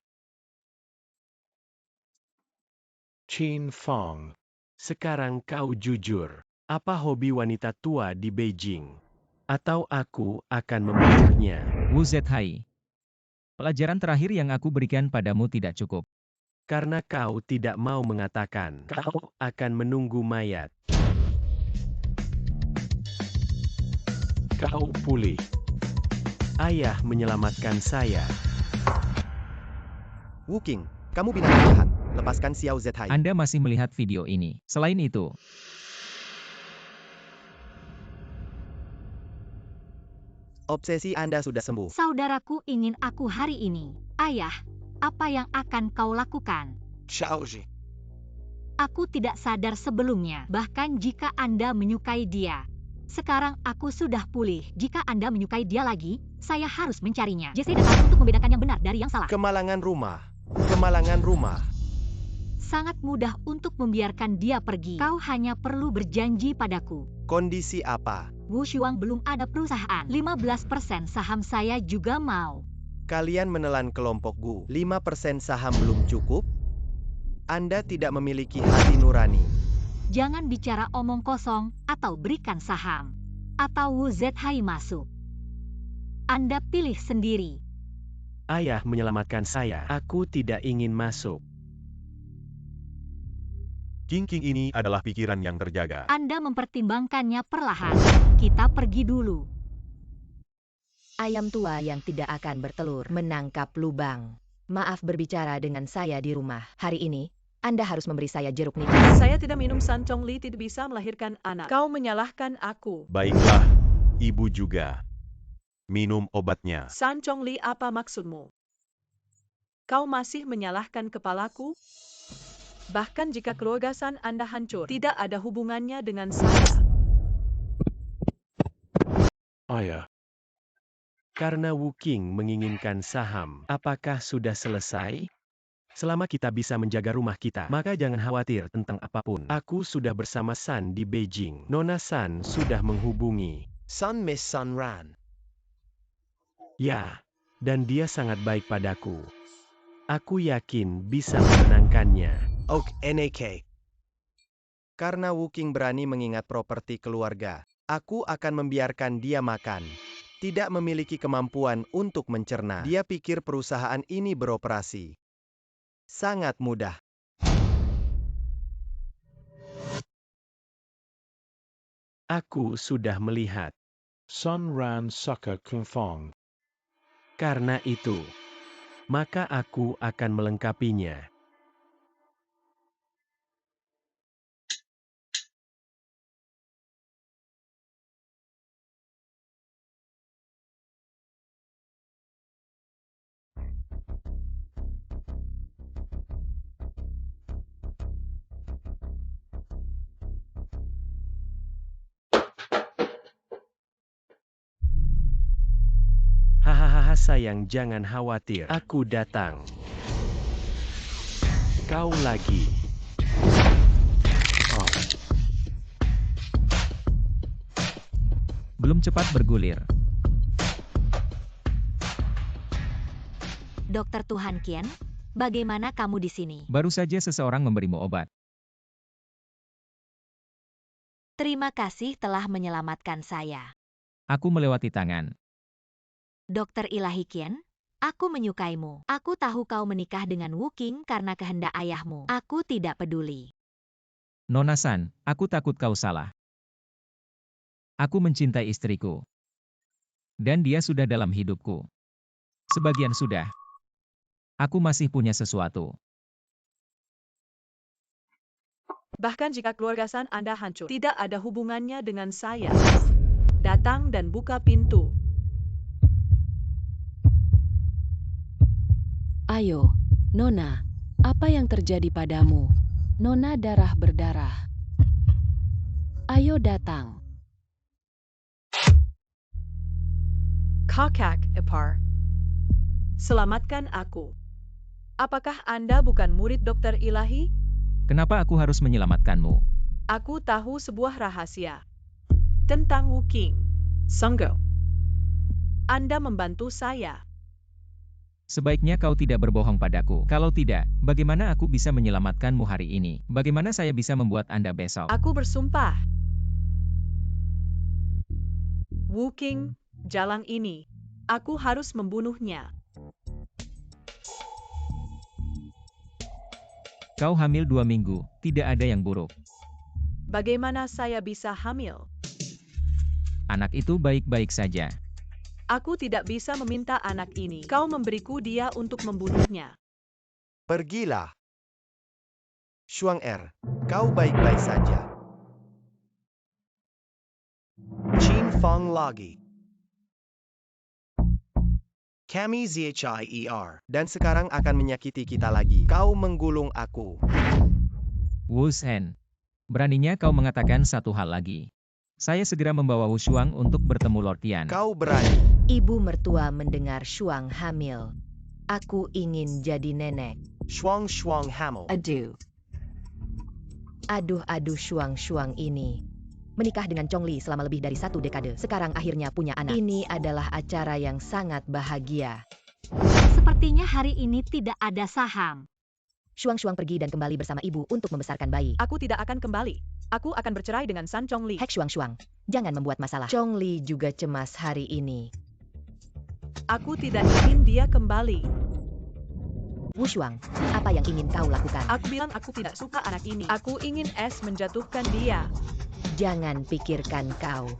Qin Fang. Sekarang kau jujur. Apa hobi wanita tua di Beijing? Atau aku akan membunuhnya. Wu Zhai. Pelajaran terakhir yang aku berikan padamu tidak cukup. Karena kau tidak mau mengatakan, kau akan menunggu mayat. Kau pulih. Ayah menyelamatkan saya. Wu Qing, kamu binatang jahat. Lepaskan Xiao Zhai. Anda masih melihat video ini. Selain itu, Obsesi Anda sudah sembuh. Saudaraku ingin aku hari ini. Ayah, apa yang akan kau lakukan? Aku tidak sadar sebelumnya, bahkan jika Anda menyukai dia. Sekarang aku sudah pulih. Jika Anda menyukai dia lagi, saya harus mencarinya. Jesse datang untuk membedakan yang benar dari yang salah. Kemalangan rumah. Kemalangan rumah. Sangat mudah untuk membiarkan dia pergi. Kau hanya perlu berjanji padaku. Kondisi apa? Wu Shuang belum ada perusahaan. 15% saham saya juga mau. Kalian menelan kelompok Gu. 5% saham belum cukup? Anda tidak memiliki hati nurani. Jangan bicara omong kosong atau berikan saham. Atau Wu Zhai masuk. Anda pilih sendiri. Ayah menyelamatkan saya. Aku tidak ingin masuk. King King ini adalah pikiran yang terjaga. Anda mempertimbangkannya perlahan. Kita pergi dulu. Ayam tua yang tidak akan bertelur menangkap lubang. Maaf berbicara dengan saya di rumah. Hari ini, Anda harus memberi saya jeruk nipis. Saya tidak minum San Chong Li tidak bisa melahirkan anak. Kau menyalahkan aku. Baiklah, ibu juga. Minum obatnya. San Chong Li, apa maksudmu? Kau masih menyalahkan kepalaku? Bahkan jika keluarga San Anda hancur, tidak ada hubungannya dengan saya. Ayah. Karena Wu Qing menginginkan saham, apakah sudah selesai? Selama kita bisa menjaga rumah kita, maka jangan khawatir tentang apapun. Aku sudah bersama San di Beijing. Nona San sudah menghubungi San Miss San Ran. Ya, dan dia sangat baik padaku. Aku yakin bisa menenangkannya. NAK. Karena Wu Qing berani mengingat properti keluarga, aku akan membiarkan dia makan. Tidak memiliki kemampuan untuk mencerna. Dia pikir perusahaan ini beroperasi. Sangat mudah. Aku sudah melihat. Sun Ran sucker Kung Fong. Karena itu, maka aku akan melengkapinya. Hahaha sayang, jangan khawatir. Aku datang. Kau lagi. Oh. belum cepat bergulir. Dokter Tuhan Qian, bagaimana kamu di sini? Baru saja seseorang memberimu obat. Terima kasih telah menyelamatkan saya. Aku melewati tangan. Dokter Ilahi Qian, aku menyukaimu. Aku tahu kau menikah dengan Wu Qing karena kehendak ayahmu. Aku tidak peduli. Nona San, aku takut kau salah. Aku mencintai istriku. Dan dia sudah dalam hidupku. Sebagian sudah. Aku masih punya sesuatu. Bahkan jika keluarga San Anda hancur, tidak ada hubungannya dengan saya. Datang dan buka pintu. Ayo, Nona, apa yang terjadi padamu? Nona darah berdarah. Ayo datang. Kakak ipar. Selamatkan aku. Apakah Anda bukan murid dokter ilahi? Kenapa aku harus menyelamatkanmu? Aku tahu sebuah rahasia tentang Wu King. Sungguh. Anda membantu saya. Sebaiknya kau tidak berbohong padaku. Kalau tidak, bagaimana aku bisa menyelamatkanmu hari ini? Bagaimana saya bisa membuat Anda besok? Aku bersumpah. Wu King, jalan ini. Aku harus membunuhnya. Kau hamil 2 minggu, tidak ada yang buruk. Bagaimana saya bisa hamil? Anak itu baik-baik saja. Aku tidak bisa meminta anak ini. Kau memberiku dia untuk membunuhnya. Pergilah. Shuang Er, kau baik-baik saja. Qin Fang lagi. Kami Zhier. Dan sekarang akan menyakiti kita lagi. Kau menggulung aku. Wu Shen. Beraninya kau mengatakan satu hal lagi. Saya segera membawa Wu Shuang untuk bertemu Lord Tian. Kau berani. Ibu mertua mendengar Shuang hamil. Aku ingin jadi nenek. Shuang hamil. Aduh Shuang ini. Menikah dengan Chong Li selama lebih dari 1 dekade. Sekarang akhirnya punya anak. Ini adalah acara yang sangat bahagia. Sepertinya hari ini tidak ada saham. Shuang pergi dan kembali bersama ibu untuk membesarkan bayi. Aku tidak akan kembali. Aku akan bercerai dengan San Chong Li. Hek Shuang, jangan membuat masalah. Chong Li juga cemas hari ini. Aku tidak ingin dia kembali. Wu Shuang, apa yang ingin kau lakukan? Aku bilang aku tidak suka anak ini. Aku ingin menjatuhkan dia. Jangan pikirkan kau.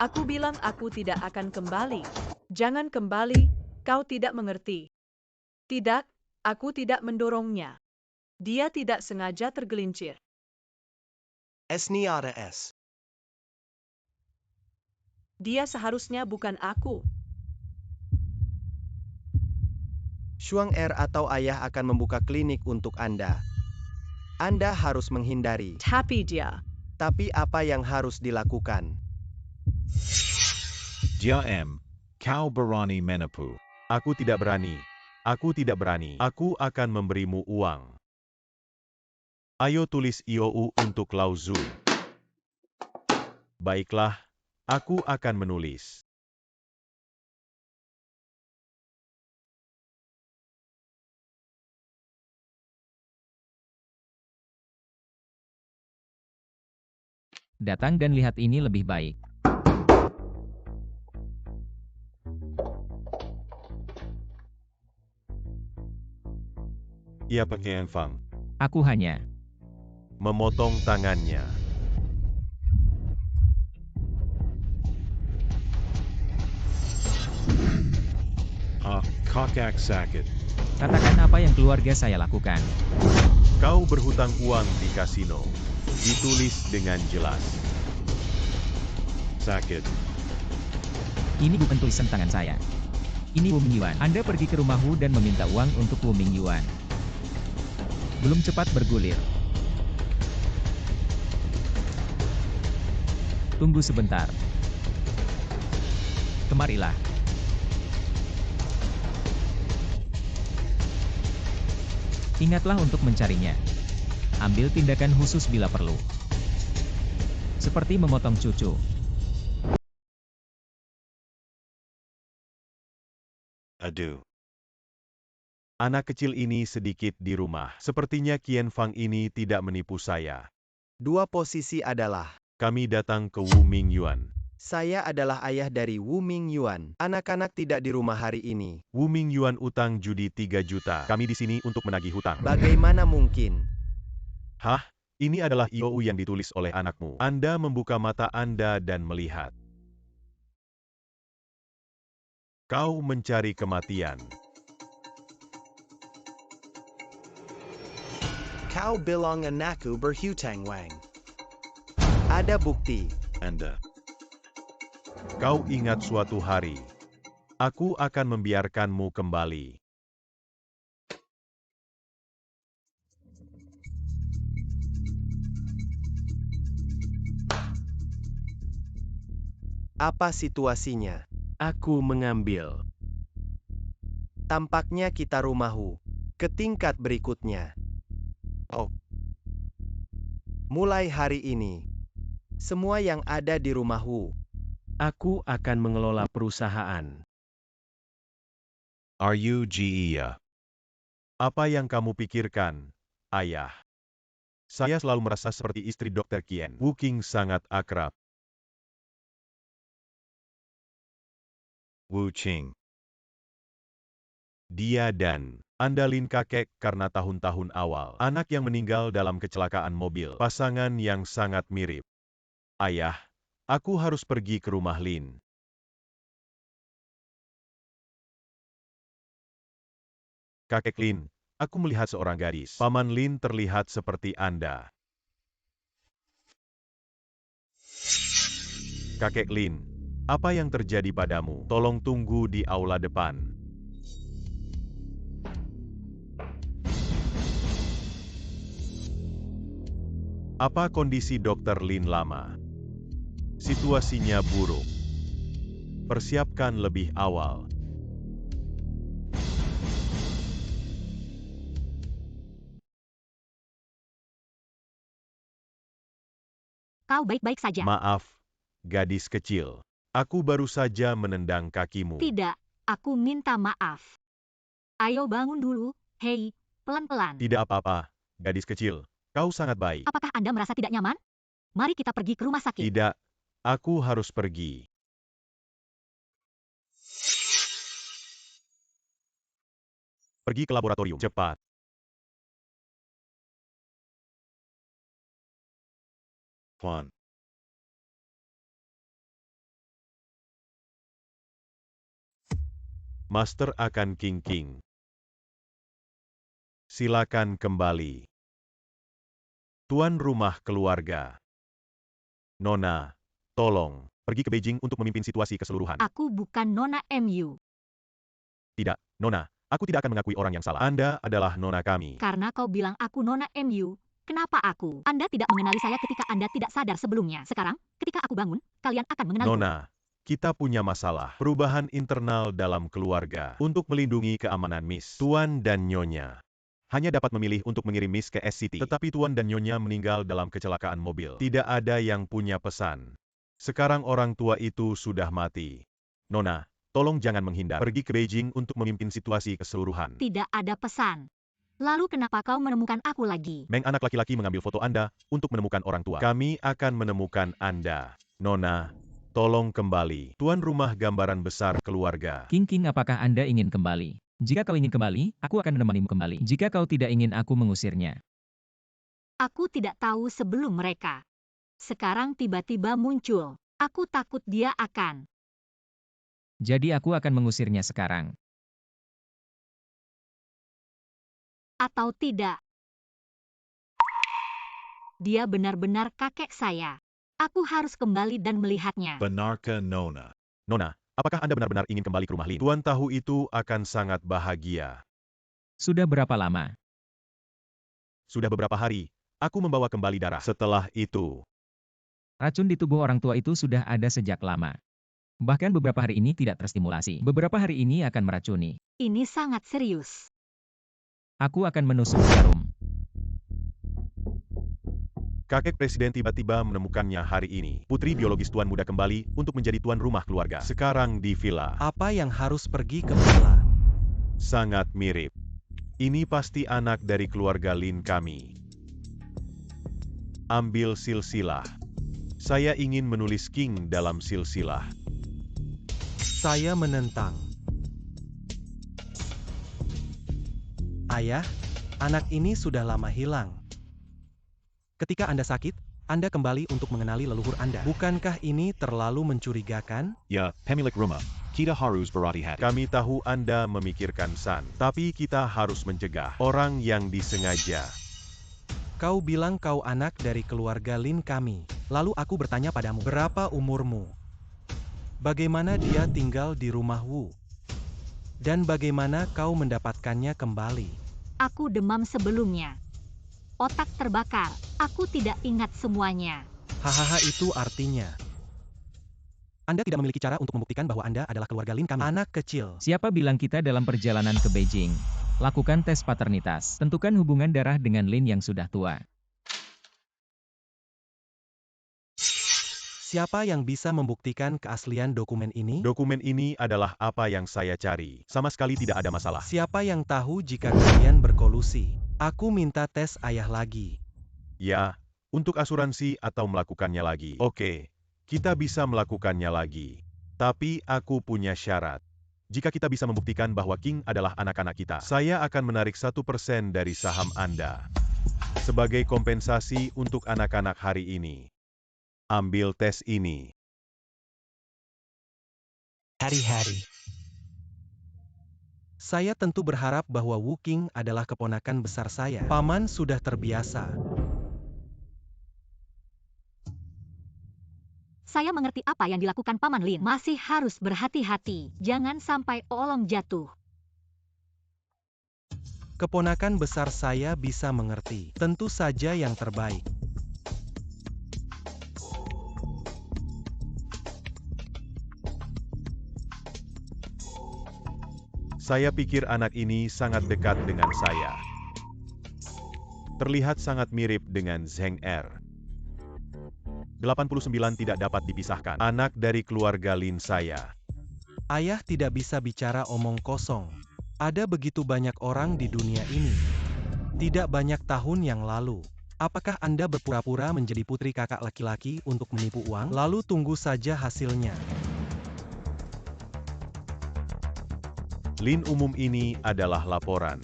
Aku bilang aku tidak akan kembali. Jangan kembali, kau tidak mengerti. Tidak, aku tidak mendorongnya. Dia tidak sengaja tergelincir. Niada S. Dia seharusnya bukan aku. Shuang Er atau ayah akan membuka klinik untuk Anda. Anda harus menghindari. Tapi dia. Tapi apa yang harus dilakukan? Dia kau berani menipu. Aku tidak berani. Aku tidak berani. Aku akan memberimu uang. Ayo tulis IOU untuk Lao Zu. Baiklah, aku akan menulis. Datang dan lihat ini lebih baik. Ia pakai Fang. Aku hanya Memotong tangannya. Kakak sakit. katakan apa yang keluarga saya lakukan. Kau berhutang uang di kasino. Ditulis dengan jelas. Sakit. Ini bukan tulisan tangan saya. Ini Wu Mingyuan. Anda pergi ke rumah Wu dan meminta uang untuk Wu Mingyuan. Belum cepat bergulir. Tunggu sebentar. Kemarilah. Ingatlah untuk mencarinya. Ambil tindakan khusus bila perlu. Seperti memotong cucu. Aduh. Anak kecil ini sedikit di rumah. Sepertinya Qian Fang ini tidak menipu saya. Dua posisi adalah, Kami datang ke Wu Mingyuan. saya adalah ayah dari Wu Mingyuan. Anak-anak tidak di rumah hari ini. Wu Mingyuan utang judi 3 juta. Kami di sini untuk menagih hutang. Bagaimana mungkin? Hah? Ini adalah IOU yang ditulis oleh anakmu. Anda membuka mata Anda dan melihat. Kau mencari kematian. Kau bilang anakku berhutang wang. Ada bukti. Anda. Kau ingat suatu hari, aku akan membiarkanmu kembali. Apa situasinya? Aku mengambil. Tampaknya kita rumahu. Ke tingkat berikutnya. Oh. Mulai hari ini, semua yang ada di rumahu. Aku akan mengelola perusahaan. Are you GEA? Apa yang kamu pikirkan, ayah? Saya selalu merasa seperti istri Dr. Kien. Wu Qing sangat akrab. Wu Qing. Dia dan Andalin kakek karena tahun-tahun awal. Anak yang meninggal dalam kecelakaan mobil. Pasangan yang sangat mirip. Ayah, aku harus pergi ke rumah Lin. Kakek Lin, aku melihat seorang gadis. Paman Lin terlihat seperti Anda. Kakek Lin, apa yang terjadi padamu? Tolong tunggu di aula depan. Apa kondisi Dr. Lin lama? Situasinya buruk. Persiapkan lebih awal. Kau baik-baik saja. Maaf, gadis kecil. Aku baru saja menendang kakimu. Tidak, aku minta maaf. Ayo bangun dulu, hei, pelan-pelan. Tidak apa-apa, gadis kecil. Kau sangat baik. Apakah Anda merasa tidak nyaman? Mari kita pergi ke rumah sakit. Tidak, aku harus pergi. Pergi ke laboratorium, cepat. Juan. Master akan King. Silakan kembali. Tuan rumah keluarga. Nona, tolong, pergi ke Beijing untuk memimpin situasi keseluruhan. Aku bukan Nona MU. Tidak, Nona, aku tidak akan mengakui orang yang salah. Anda adalah Nona kami. Karena kau bilang aku Nona MU, kenapa aku? Anda tidak mengenali saya ketika Anda tidak sadar sebelumnya. Sekarang, ketika aku bangun, kalian akan mengenaliku. Nona, kita punya masalah. Perubahan internal dalam keluarga. Untuk melindungi keamanan Miss, Tuan dan Nyonya hanya dapat memilih untuk mengirim Miss ke SCT. Tetapi Tuan dan Nyonya meninggal dalam kecelakaan mobil. Tidak ada yang punya pesan. Sekarang orang tua itu sudah mati. Nona, tolong jangan menghindar. Pergi ke Beijing untuk memimpin situasi keseluruhan. Tidak ada pesan. Lalu kenapa kau menemukan aku lagi? Meng anak laki-laki mengambil foto Anda untuk menemukan orang tua. Kami akan menemukan Anda. Nona, tolong kembali. Tuan rumah gambaran besar keluarga. King, apakah Anda ingin kembali? Jika kau ingin kembali, aku akan menemanimu kembali. Jika kau tidak ingin aku mengusirnya. Aku tidak tahu sebelum mereka. Sekarang tiba-tiba muncul. Aku takut dia akan. Jadi aku akan mengusirnya sekarang. Atau tidak. Dia benar-benar kakek saya. Aku harus kembali dan melihatnya. Benarkah Nona? Nona, apakah Anda benar-benar ingin kembali ke rumah Lin? Tuan tahu itu akan sangat bahagia. Sudah berapa lama? Sudah beberapa hari, aku membawa kembali darah. Setelah itu, Racun di tubuh orang tua itu sudah ada sejak lama. Bahkan beberapa hari ini tidak terstimulasi. Beberapa hari ini akan meracuni. Ini sangat serius. Aku akan menusuk jarum. kakek presiden tiba-tiba menemukannya hari ini. Putri biologis tuan muda kembali untuk menjadi tuan rumah keluarga. Sekarang di villa. Apa yang harus pergi ke villa? Sangat mirip. Ini pasti anak dari keluarga Lin kami. Ambil silsilah. Saya ingin menulis King dalam silsilah. Saya menentang. Ayah, anak ini sudah lama hilang. Ketika Anda sakit, Anda kembali untuk mengenali leluhur Anda. Bukankah ini terlalu mencurigakan? Ya, pemilik rumah. Kita harus berhati-hati. Kami tahu Anda memikirkan San, tapi kita harus mencegah orang yang disengaja. Kau bilang kau anak dari keluarga Lin kami. Lalu aku bertanya padamu, berapa umurmu? Bagaimana dia tinggal di rumah Wu? Dan bagaimana kau mendapatkannya kembali? Aku demam sebelumnya. Otak terbakar. Aku tidak ingat semuanya. Hahaha, itu artinya Anda tidak memiliki cara untuk membuktikan bahwa Anda adalah keluarga Lin kami. Anak kecil. Siapa bilang kita dalam perjalanan ke Beijing? Lakukan tes paternitas. Tentukan hubungan darah dengan Lin yang sudah tua. Siapa yang bisa membuktikan keaslian dokumen ini? Dokumen ini adalah apa yang saya cari. Sama sekali tidak ada masalah. Siapa yang tahu jika kalian berkolusi? Aku minta tes ayah lagi. Ya, untuk asuransi atau melakukannya lagi. Oke, kita bisa melakukannya lagi. Tapi aku punya syarat. Jika kita bisa membuktikan bahwa King adalah anak-anak kita, saya akan menarik 1% dari saham Anda. Sebagai kompensasi untuk anak-anak hari ini. Ambil tes ini. Hari-hari. Saya tentu berharap bahwa Wu King adalah keponakan besar saya. Paman sudah terbiasa. Saya mengerti apa yang dilakukan Paman Lin. Masih harus berhati-hati. Jangan sampai Olong jatuh. Keponakan besar saya bisa mengerti. Tentu saja yang terbaik. Saya pikir anak ini sangat dekat dengan saya. Terlihat sangat mirip dengan Zheng Er. 89 tidak dapat dipisahkan. Anak dari keluarga Lin saya. Ayah tidak bisa bicara omong kosong. Ada begitu banyak orang di dunia ini. Tidak banyak tahun yang lalu. Apakah Anda berpura-pura menjadi putri kakak laki-laki untuk menipu uang? Lalu tunggu saja hasilnya. Lin umum ini adalah laporan.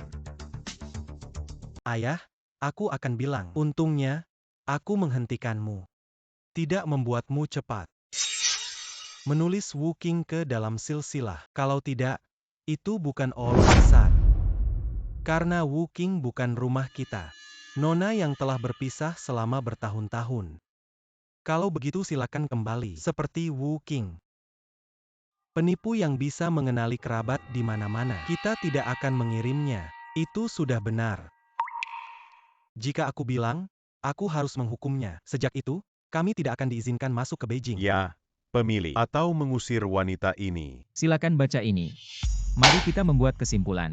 Ayah, aku akan bilang. Untungnya, aku menghentikanmu. Tidak membuatmu cepat. Menulis Wu King ke dalam silsilah. Kalau tidak, itu bukan oleh besar. Karena Wu King bukan rumah kita. Nona yang telah berpisah selama bertahun-tahun. Kalau begitu silakan kembali. Seperti Wu King. Penipu yang bisa mengenali kerabat di mana-mana. Kita tidak akan mengirimnya. Itu sudah benar. Jika aku bilang, aku harus menghukumnya. Sejak itu, kami tidak akan diizinkan masuk ke Beijing. Ya, pemilih. Atau mengusir wanita ini. Silakan baca ini. Mari kita membuat kesimpulan.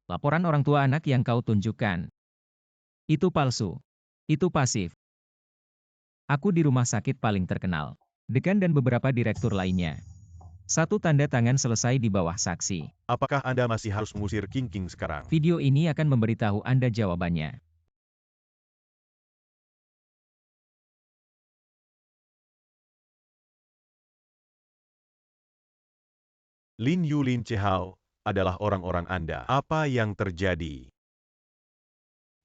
Laporan orang tua anak yang kau tunjukkan. Itu palsu. Itu pasif. Aku di rumah sakit paling terkenal. Dekan dan beberapa direktur lainnya. Satu tanda tangan selesai di bawah saksi. Apakah Anda masih harus mengusir King sekarang? Video ini akan memberitahu Anda jawabannya. Lin Yu Lin Chehao adalah orang-orang Anda. Apa yang terjadi?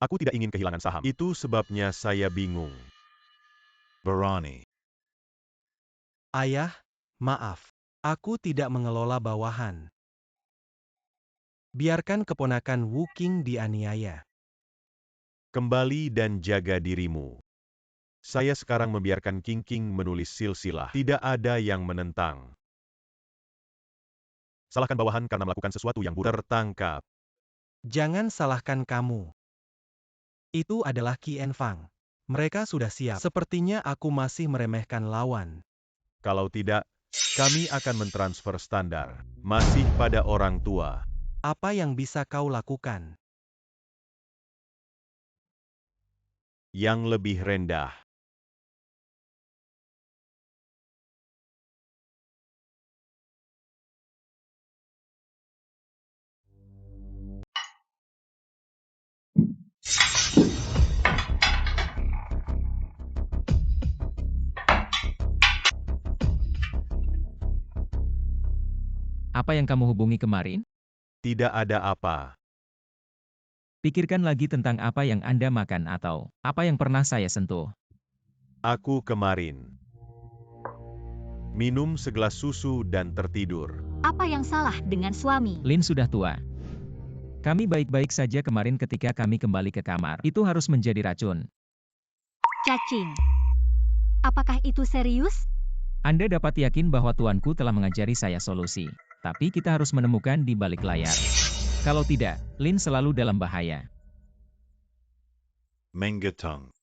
Aku tidak ingin kehilangan saham. Itu sebabnya saya bingung. Barani. Ayah, maaf. Aku tidak mengelola bawahan. Biarkan keponakan Wu King dianiaya. Kembali dan jaga dirimu. Saya sekarang membiarkan King menulis silsilah. Tidak ada yang menentang. Salahkan bawahan karena melakukan sesuatu yang buruk. Tertangkap. Jangan salahkan kamu. Itu adalah Qian Fang. Mereka sudah siap. Sepertinya aku masih meremehkan lawan. Kalau tidak, kami akan mentransfer standar. Masih pada orang tua. Apa yang bisa kau lakukan? Yang lebih rendah. Apa yang kamu hubungi kemarin? Tidak ada apa. Pikirkan lagi tentang apa yang Anda makan atau apa yang pernah saya sentuh. Aku kemarin minum segelas susu dan tertidur. Apa yang salah dengan suami? Lin sudah tua. Kami baik-baik saja kemarin ketika kami kembali ke kamar. Itu harus menjadi racun. Cacing. Apakah itu serius? Anda dapat yakin bahwa tuanku telah mengajari saya solusi. Tapi kita harus menemukan di balik layar. Kalau tidak, Lin selalu dalam bahaya. Mengetong.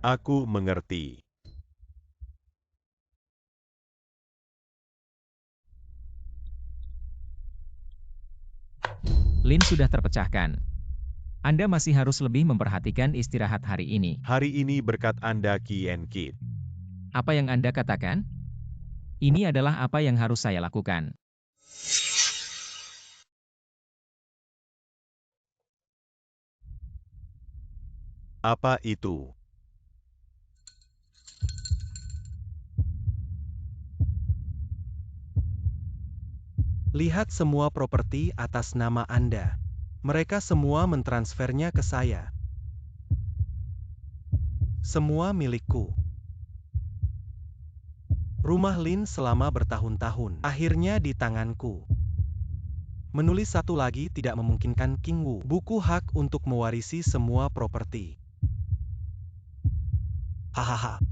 Aku mengerti. Lin sudah terpecahkan. Anda masih harus lebih memperhatikan istirahat hari ini. Hari ini berkat Anda Kien Kid. Apa yang Anda katakan? Ini adalah apa yang harus saya lakukan. Apa itu? Lihat semua properti atas nama Anda. Mereka semua mentransfernya ke saya. Semua milikku. Rumah Lin selama bertahun-tahun. Akhirnya di tanganku. Menulis satu lagi tidak memungkinkan King Wu. Buku hak untuk mewarisi semua properti. Hahaha.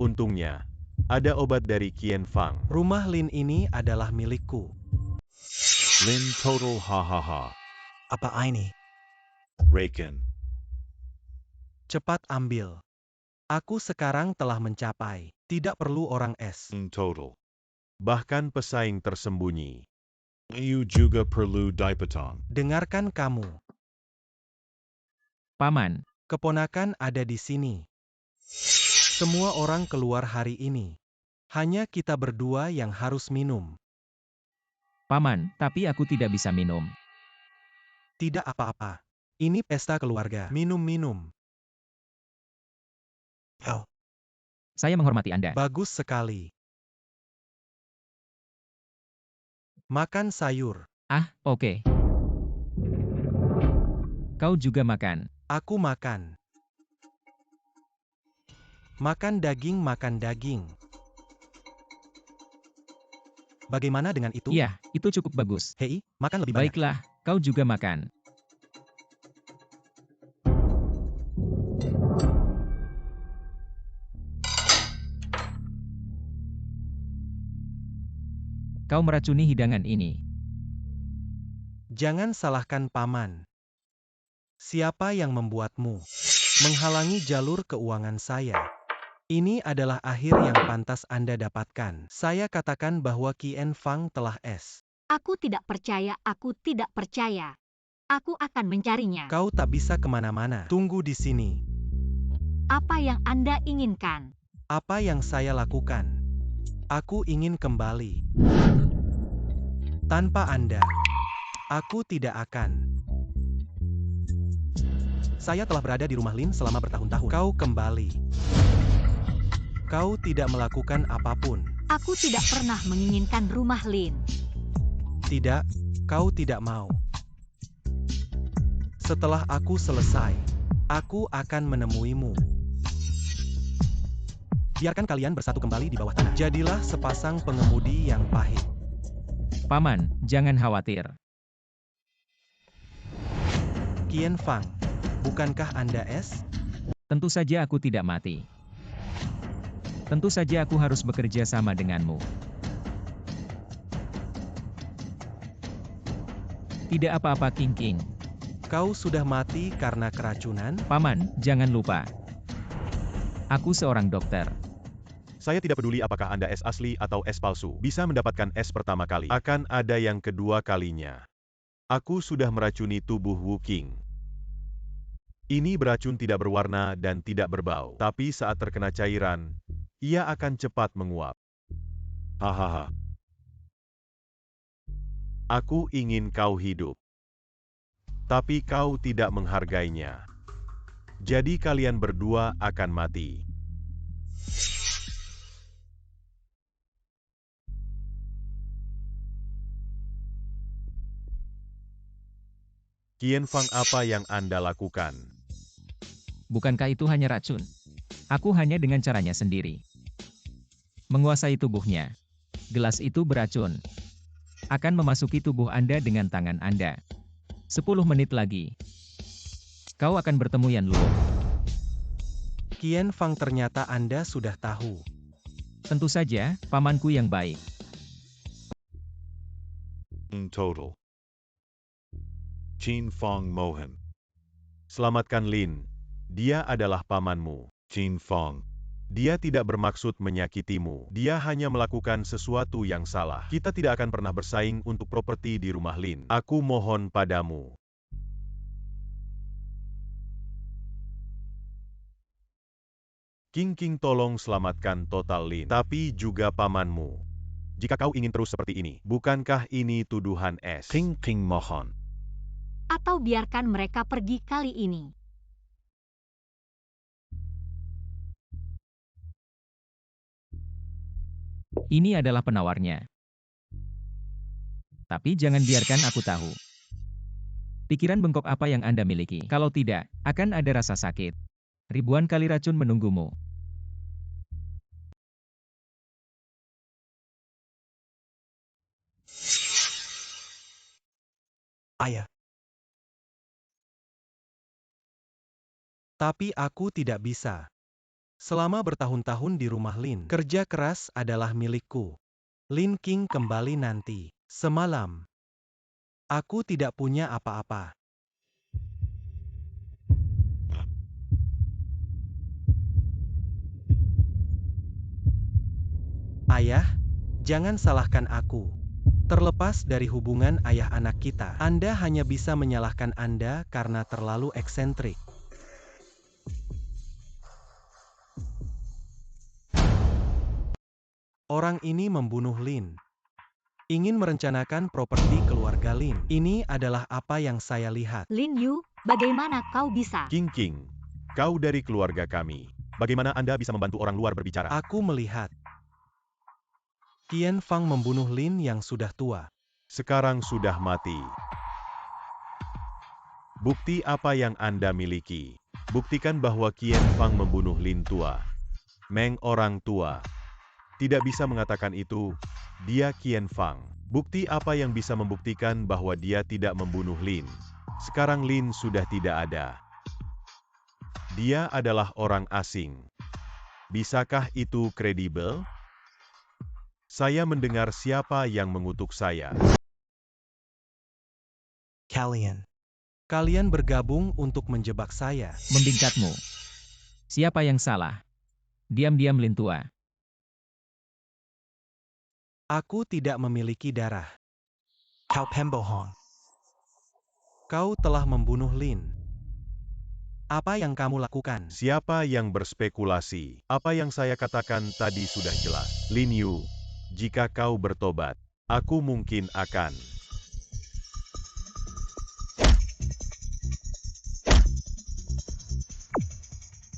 Untungnya, ada obat dari Kien Fang. Rumah Lin ini adalah milikku. Lin total hahaha. Apa ini? Raken. Cepat ambil. Aku sekarang telah mencapai. Tidak perlu orang es. In total. Bahkan pesaing tersembunyi. You juga perlu dipotong. Dengarkan kamu. Paman, Keponakan ada di sini. Semua orang keluar hari ini. Hanya kita berdua yang harus minum. Paman, tapi aku tidak bisa minum. Tidak apa-apa. Ini pesta keluarga. Minum-minum. Oh, Saya menghormati Anda. bagus sekali. Makan sayur. Ah, oke. Kau juga makan. Aku makan. Makan daging, makan daging. Bagaimana dengan itu? Iya, itu cukup bagus. Hei, makan lebih banyak. Baiklah, kau juga makan. Kau meracuni hidangan ini. Jangan salahkan paman. Siapa yang membuatmu menghalangi jalur keuangan saya? Ini adalah akhir yang pantas Anda dapatkan. Saya katakan bahwa Kien Fang telah es. Aku tidak percaya, aku tidak percaya. Aku akan mencarinya. Kau tak bisa kemana-mana. Tunggu di sini. Apa yang Anda inginkan? Apa yang saya lakukan? Aku ingin kembali. Tanpa Anda, aku tidak akan. Saya telah berada di rumah Lin selama bertahun-tahun. Kau kembali. Kau tidak melakukan apapun. Aku tidak pernah menginginkan rumah Lin. Tidak, kau tidak mau. Setelah aku selesai, aku akan menemuimu. Biarkan kalian bersatu kembali di bawah tanah. Jadilah sepasang pengemudi yang pahit. Paman, jangan khawatir. Kien Fang, bukankah Anda es? Tentu saja aku tidak mati. Tentu saja aku harus bekerja sama denganmu. Tidak apa-apa, King King. Kau sudah mati karena keracunan? Paman, jangan lupa. Aku seorang dokter. Saya tidak peduli apakah Anda es asli atau es palsu. Bisa mendapatkan es pertama kali. Akan ada yang kedua kalinya. Aku sudah meracuni tubuh Wu King. Ini beracun tidak berwarna dan tidak berbau. Tapi saat terkena cairan, ia akan cepat menguap. Hahaha. Aku ingin kau hidup. Tapi kau tidak menghargainya. Jadi kalian berdua akan mati. Kien Fang, apa yang Anda lakukan? Bukankah itu hanya racun? Aku hanya dengan caranya sendiri. Menguasai tubuhnya. Gelas itu beracun. Akan memasuki tubuh Anda dengan tangan Anda. 10 menit lagi. Kau akan bertemu Yan Luo. Qian Fang, ternyata Anda sudah tahu. Tentu saja, pamanku yang baik. In total. Qin Fang Mohan. Selamatkan Lin. Dia adalah pamanmu, Qin Fang. Dia tidak bermaksud menyakitimu. Dia hanya melakukan sesuatu yang salah. Kita tidak akan pernah bersaing untuk properti di rumah Lin. Aku mohon padamu. King tolong selamatkan Total Lin, tapi juga pamanmu. Jika kau ingin terus seperti ini, bukankah ini tuduhan es? King mohon. Atau biarkan mereka pergi kali ini. Ini adalah penawarnya. Tapi jangan biarkan aku tahu. Pikiran bengkok apa yang Anda miliki? Kalau tidak, akan ada rasa sakit. Ribuan kali racun menunggumu. Ayah. Tapi aku tidak bisa. Selama bertahun-tahun di rumah Lin, kerja keras adalah milikku. Lin King kembali nanti. Semalam. Aku tidak punya apa-apa. Ayah, jangan salahkan aku. Terlepas dari hubungan ayah anak kita, Anda hanya bisa menyalahkan Anda karena terlalu eksentrik. Orang ini membunuh Lin. Ingin merencanakan properti keluarga Lin. Ini adalah apa yang saya lihat. Lin Yu, bagaimana kau bisa? King, kau dari keluarga kami. Bagaimana Anda bisa membantu orang luar berbicara? Aku melihat Qian Fang membunuh Lin yang sudah tua. Sekarang sudah mati. Bukti apa yang Anda miliki? Buktikan bahwa Qian Fang membunuh Lin tua. Meng orang tua. Tidak bisa mengatakan itu, dia Qian Fang. Bukti apa yang bisa membuktikan bahwa dia tidak membunuh Lin? Sekarang Lin sudah tidak ada. Dia adalah orang asing. Bisakah itu kredibel? Saya mendengar siapa yang mengutuk saya. Kalian bergabung untuk menjebak saya. Membingkatmu. Siapa yang salah? Diam-diam Lin tua. Aku tidak memiliki darah. Kau telah membunuh Lin. Apa yang kamu lakukan? Siapa yang berspekulasi? Apa yang saya katakan tadi sudah jelas. Lin Yu, jika kau bertobat, aku mungkin akan.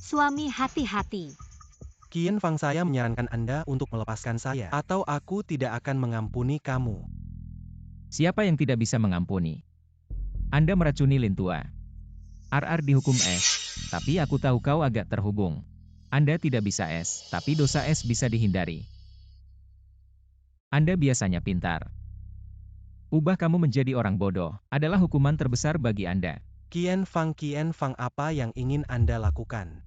Suami, hati-hati. Qian Fang, saya menyarankan Anda untuk melepaskan saya, atau aku tidak akan mengampuni kamu. Siapa yang tidak bisa mengampuni? Anda meracuni Lin tua. RR dihukum es, tapi aku tahu kau agak terhubung. Anda tidak bisa es, tapi dosa es bisa dihindari. Anda biasanya pintar. Ubah kamu menjadi orang bodoh, adalah hukuman terbesar bagi Anda. Qian Fang, apa yang ingin Anda lakukan?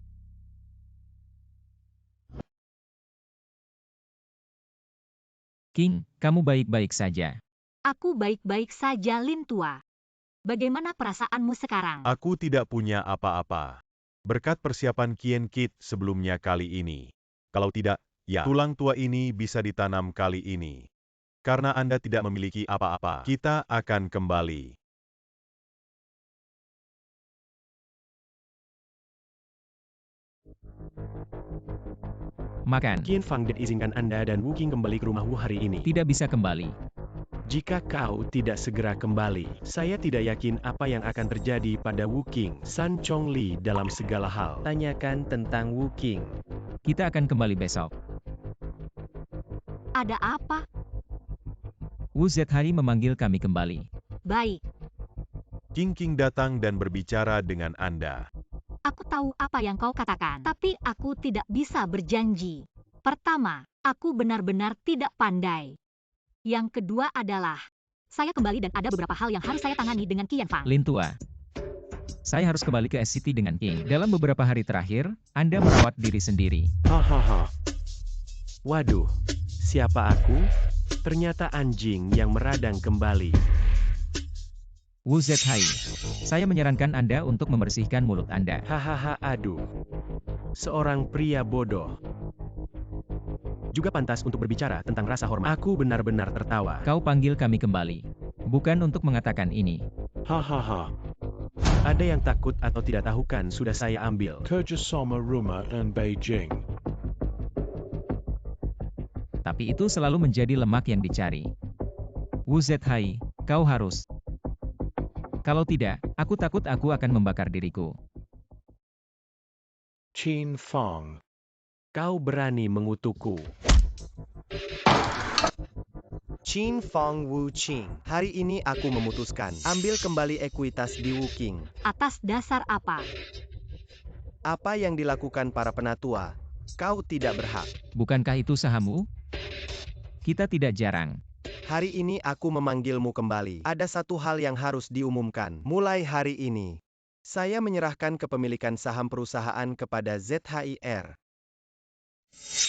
King, kamu baik-baik saja. Aku baik-baik saja, Lin tua. Bagaimana perasaanmu sekarang? Aku tidak punya apa-apa. Berkat persiapan Qian Kit sebelumnya kali ini. Kalau tidak, ya, tulang tua ini bisa ditanam kali ini. Karena Anda tidak memiliki apa-apa, kita akan kembali. Makan. Qian Fang izinkan Anda dan Wu King kembali ke rumah Wu hari ini. Tidak bisa kembali. Jika kau tidak segera kembali, saya tidak yakin apa yang akan terjadi pada Wu King. San Chong Li dalam segala hal. Tanyakan tentang Wu King. Kita akan kembali besok. Ada apa? Wu Zhai memanggil kami kembali. Baik. King datang dan berbicara dengan Anda. Aku tahu apa yang kau katakan, tapi aku tidak bisa berjanji. Pertama, aku benar-benar tidak pandai. Yang kedua adalah, saya kembali dan ada beberapa hal yang harus saya tangani dengan Qian Fang. Lin Tua. Saya harus kembali ke SCT dengan King. Dalam beberapa hari terakhir, Anda merawat diri sendiri. Hahaha. Waduh, siapa aku? Ternyata anjing yang meradang kembali. Wu Zhai. Saya menyarankan Anda untuk membersihkan mulut Anda. Hahaha, aduh. Seorang pria bodoh. Juga pantas untuk berbicara tentang rasa hormat. Aku benar-benar tertawa. Kau panggil kami kembali. Bukan untuk mengatakan ini. Hahaha. Ada yang takut atau tidak tahu kan sudah saya ambil. Kerjasama rumah dan Beijing. Tapi itu selalu menjadi lemak yang dicari. Wu Zhai, kau harus. Kalau tidak, aku takut aku akan membakar diriku. Qin Fang. Kau berani mengutukku. Qin Fang Wu Qing. Hari ini aku memutuskan, ambil kembali ekuitas di Wuking. Atas dasar apa? Apa yang dilakukan para penatua, kau tidak berhak. Bukankah itu sahammu? Kita tidak jarang. Hari ini aku memanggilmu kembali. Ada satu hal yang harus diumumkan. Mulai hari ini, saya menyerahkan kepemilikan saham perusahaan kepada ZHIR.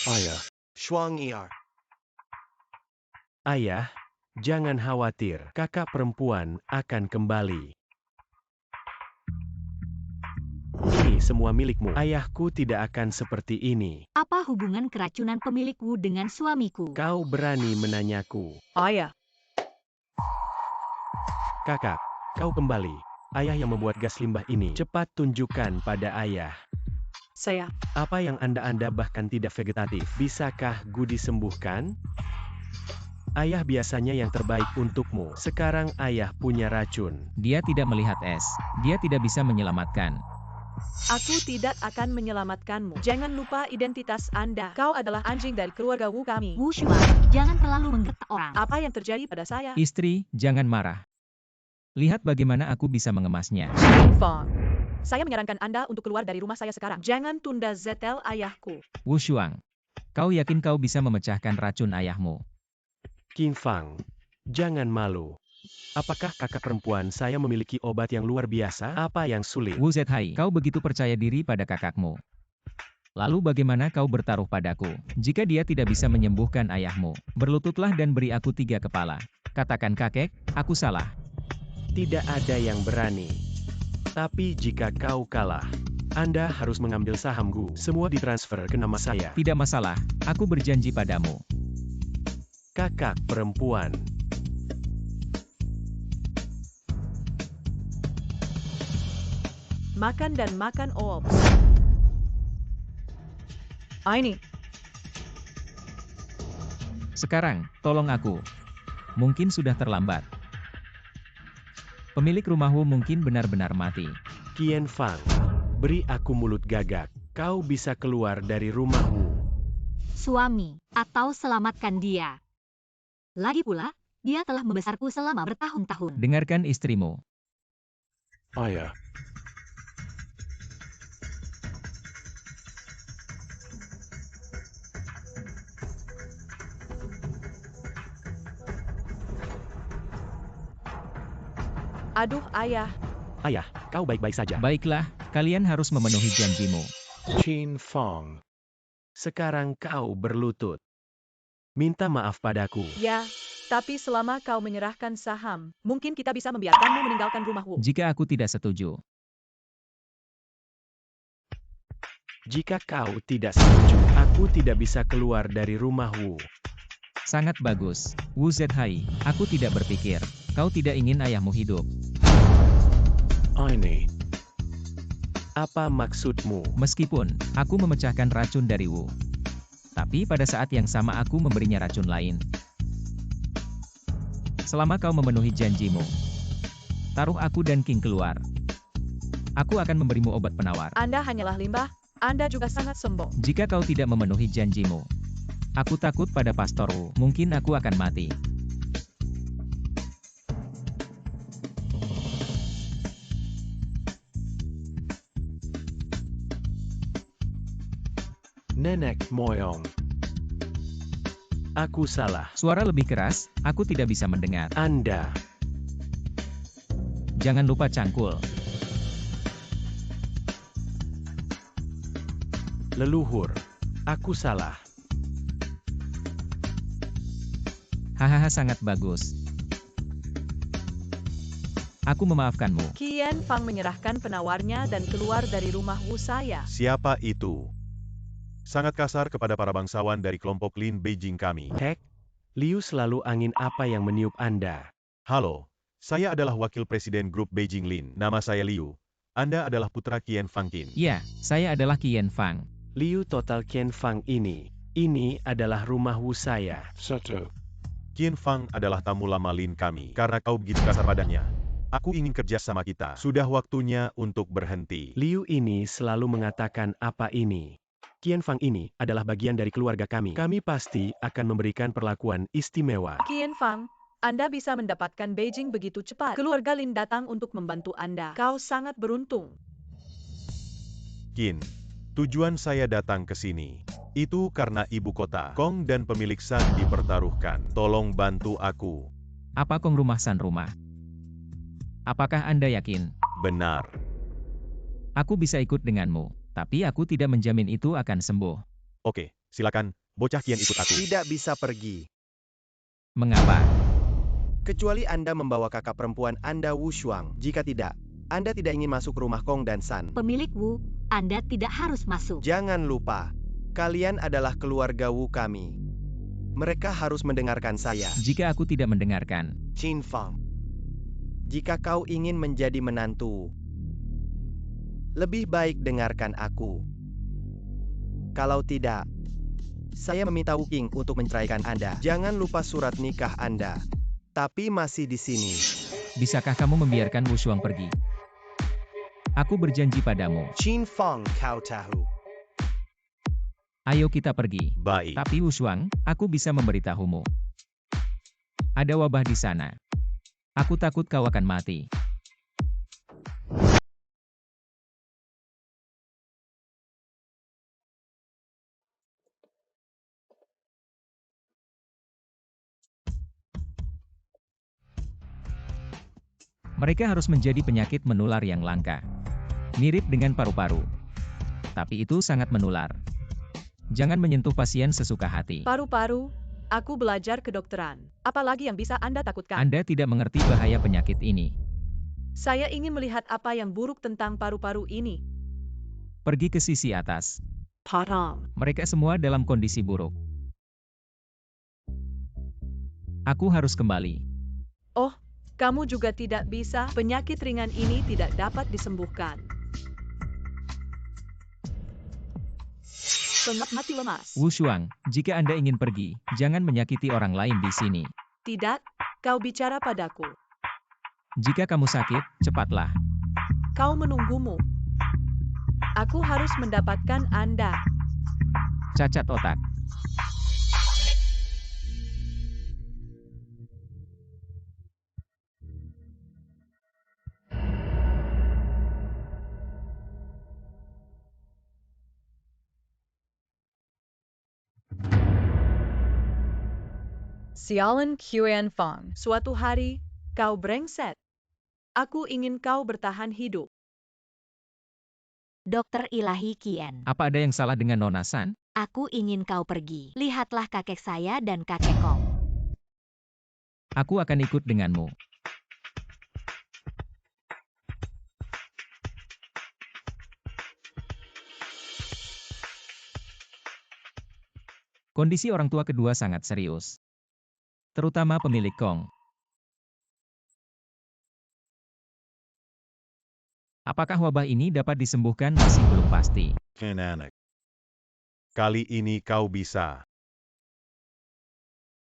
Ayah. Shuang Er. Ayah, jangan khawatir. Kakak perempuan akan kembali. Ini semua milikmu. Ayahku tidak akan seperti ini. Apa hubungan keracunan pemilikku dengan suamiku? Kau berani menanyaku. Ayah. Kakak, kau kembali. Ayah yang membuat gas limbah ini. Cepat tunjukkan pada ayah. Saya. Apa yang Anda bahkan tidak vegetatif. Bisakah Gu disembuhkan? Ayah biasanya yang terbaik untukmu. Sekarang ayah punya racun. Dia tidak melihat es. Dia tidak bisa menyelamatkan. Aku tidak akan menyelamatkanmu. Jangan lupa identitas Anda. Kau adalah anjing dari keluarga Wu kami. Wu Shuang, jangan terlalu menggertak orang. Apa yang terjadi pada saya? Istri, jangan marah. Lihat bagaimana aku bisa mengemasnya. Qin Fang. Saya menyarankan Anda untuk keluar dari rumah saya sekarang. Jangan tunda ZL ayahku. Wu Shuang. Kau yakin kau bisa memecahkan racun ayahmu? Qin Fang, jangan malu. Apakah kakak perempuan saya memiliki obat yang luar biasa? Apa yang sulit? Wu Zhai, kau begitu percaya diri pada kakakmu. Lalu bagaimana kau bertaruh padaku? Jika dia tidak bisa menyembuhkan ayahmu, berlututlah dan beri aku 3 kepala. Katakan kakek, aku salah. Tidak ada yang berani. Tapi jika kau kalah, Anda harus mengambil saham Gu. Semua ditransfer ke nama saya. Tidak masalah, aku berjanji padamu. Kakak perempuan. Makan dan makan ops. Ini. Sekarang, tolong aku. Mungkin sudah terlambat. Pemilik rumahmu mungkin benar-benar mati. Qian Fang, beri aku mulut gagak. Kau bisa keluar dari rumahmu. Suami, atau selamatkan dia. Lagi pula, dia telah membesarku selama bertahun-tahun. Dengarkan istrimu. Ayah. Aduh ayah. Ayah, kau baik-baik saja. Baiklah, kalian harus memenuhi janjimu. Qin Fang. Sekarang kau berlutut. Minta maaf padaku. Ya, tapi selama kau menyerahkan saham, mungkin kita bisa membiarkanmu meninggalkan rumah Wu. Jika aku tidak setuju. Jika kau tidak setuju, aku tidak bisa keluar dari rumah Wu. Sangat bagus. Wu Zhai, aku tidak berpikir. Kau tidak ingin ayahmu hidup. Ini. Apa maksudmu? Meskipun, aku memecahkan racun dari Wu. Tapi pada saat yang sama aku memberinya racun lain. Selama kau memenuhi janjimu, taruh aku dan King keluar. Aku akan memberimu obat penawar. Anda hanyalah limbah, Anda juga sangat sombong. Jika kau tidak memenuhi janjimu, aku takut pada Pastor Wu. Mungkin aku akan mati. Nenek moyang. Aku salah. Suara lebih keras, aku tidak bisa mendengar. Anda. Jangan lupa cangkul. Leluhur. Aku salah. Hahaha, sangat bagus. Aku memaafkanmu. Qian Fang menyerahkan penawarnya dan keluar dari rumah Wu saya. Siapa itu? Sangat kasar kepada para bangsawan dari kelompok Lin Beijing kami. Hek, Liu selalu angin apa yang meniup Anda? Halo, saya adalah wakil presiden grup Beijing Lin. Nama saya Liu. Anda adalah putra Qian Fang Qin. Ya, saya adalah Qian Fang. Liu total Qian Fang ini. Ini adalah rumah Wu saya. 1. Qian Fang adalah tamu lama Lin kami. Karena kau begitu kasar padanya, aku ingin kerja sama kita. Sudah waktunya untuk berhenti. Liu ini selalu mengatakan apa ini. Qian Fang ini adalah bagian dari keluarga kami. Kami pasti akan memberikan perlakuan istimewa. Qian Fang, Anda bisa mendapatkan Beijing begitu cepat. Keluarga Lin datang untuk membantu Anda. Kau sangat beruntung. Qin, tujuan saya datang ke sini itu karena ibu kota Kong dan pemilik San dipertaruhkan. Tolong bantu aku. Apa Kong rumah San rumah? Apakah Anda yakin? Benar. Aku bisa ikut denganmu, tapi aku tidak menjamin itu akan sembuh. Oke, silakan, bocah Qian ikut aku. Tidak bisa pergi. Mengapa? Kecuali Anda membawa kakak perempuan Anda Wu Shuang. Jika tidak, Anda tidak ingin masuk rumah Kong dan San. Pemilik Wu, Anda tidak harus masuk. Jangan lupa, kalian adalah keluarga Wu kami. Mereka harus mendengarkan saya. Jika aku tidak mendengarkan, Qin Fang, jika kau ingin menjadi menantu, lebih baik dengarkan aku. Kalau tidak, saya meminta Wu Qing untuk menceraikan Anda. Jangan lupa surat nikah Anda. Tapi masih di sini. bisakah kamu membiarkan Wu Shuang pergi? Aku berjanji padamu. Qin Fang, kau tahu. Ayo kita pergi. Baik. Tapi Wu Shuang, aku bisa memberitahumu. Ada wabah di sana. Aku takut kau akan mati. Mereka harus menjadi penyakit menular yang langka. Mirip dengan paru-paru. Tapi itu sangat menular. Jangan menyentuh pasien sesuka hati. Paru-paru, aku belajar kedokteran. Apalagi yang bisa Anda takutkan? Anda tidak mengerti bahaya penyakit ini. Saya ingin melihat apa yang buruk tentang paru-paru ini. Pergi ke sisi atas. Padam. Mereka semua dalam kondisi buruk. Aku harus kembali. Oh, kamu juga tidak bisa. Penyakit ringan ini tidak dapat disembuhkan. Sangat mati lemas. Wu Shuang, jika Anda ingin pergi, jangan menyakiti orang lain di sini. Tidak, kau bicara padaku. Jika kamu sakit, cepatlah. Kau menunggumu. Aku harus mendapatkan Anda. Cacat otak. Sialan Qian Fang. Suatu hari, kau brengsek. Aku ingin kau bertahan hidup. Dokter Ilahi Qian, Apa ada yang salah dengan Nona San? aku ingin kau pergi. Lihatlah kakek saya dan kakek Kong. Aku akan ikut denganmu. Kondisi orang tua kedua sangat serius. Terutama pemilik Kong. Apakah wabah ini dapat disembuhkan masih belum pasti. Anak. Kali ini kau bisa.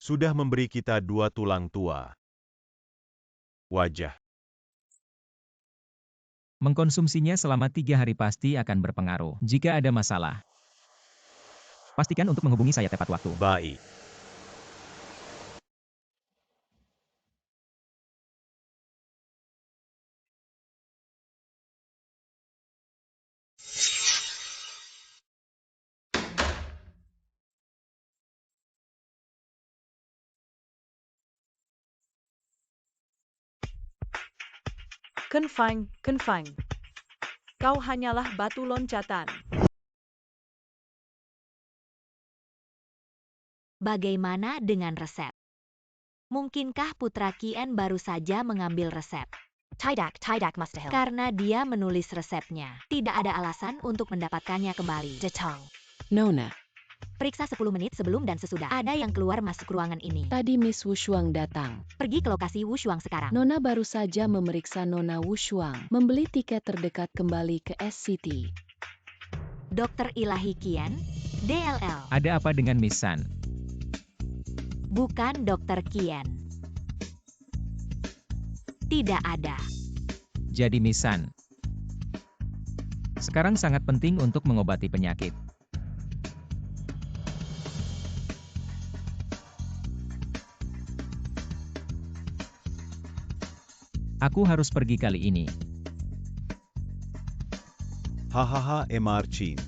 Sudah memberi kita 2 tulang tua. Wajah. Mengkonsumsinya selama 3 hari pasti akan berpengaruh. Jika ada masalah, pastikan untuk menghubungi saya tepat waktu. Baik. Confine. Kau hanyalah batu loncatan. Bagaimana dengan resep? Mungkinkah Putra Kien baru saja mengambil resep? Tidak mustahil. Karena dia menulis resepnya. Tidak ada alasan untuk mendapatkannya kembali. Detong. Nona, Periksa 10 menit sebelum dan sesudah. Ada yang keluar masuk ruangan ini. tadi Miss Wushuang datang. Pergi ke lokasi Wushuang sekarang. Nona baru saja memeriksa Nona Wushuang, membeli tiket terdekat kembali ke SCT. Dokter Ilahi Kien, DLL. Ada apa dengan Miss San? Bukan Dokter Kien. Tidak ada. Jadi Miss San. Sekarang sangat penting untuk mengobati penyakit. Aku harus pergi kali ini. Hahaha Mr. Chin.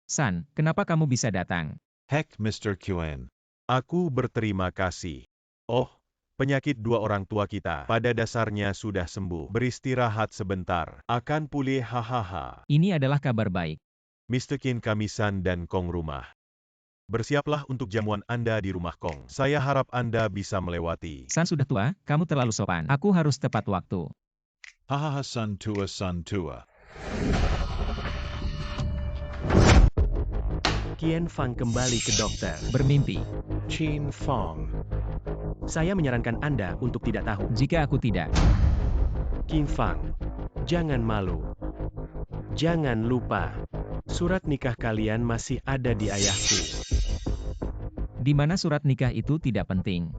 San, kenapa kamu bisa datang? Heck Mr. Quen. Aku berterima kasih. Oh, penyakit dua orang tua kita pada dasarnya sudah sembuh. Beristirahat sebentar. Akan pulih hahaha. Ini adalah kabar baik. Mr. Qin Kamisan dan Kong rumah. Bersiaplah untuk jamuan Anda di rumah Kong. Saya harap Anda bisa melewati. San sudah tua, kamu terlalu sopan. Aku harus tepat waktu. Hahaha Sun Tua. Qian Fang kembali ke dokter. Bermimpi. Qin Fang. Saya menyarankan Anda untuk tidak tahu. Jika aku tidak. Qin Fang, jangan malu. Jangan lupa, surat nikah kalian masih ada di ayahku. Di mana surat nikah itu tidak penting.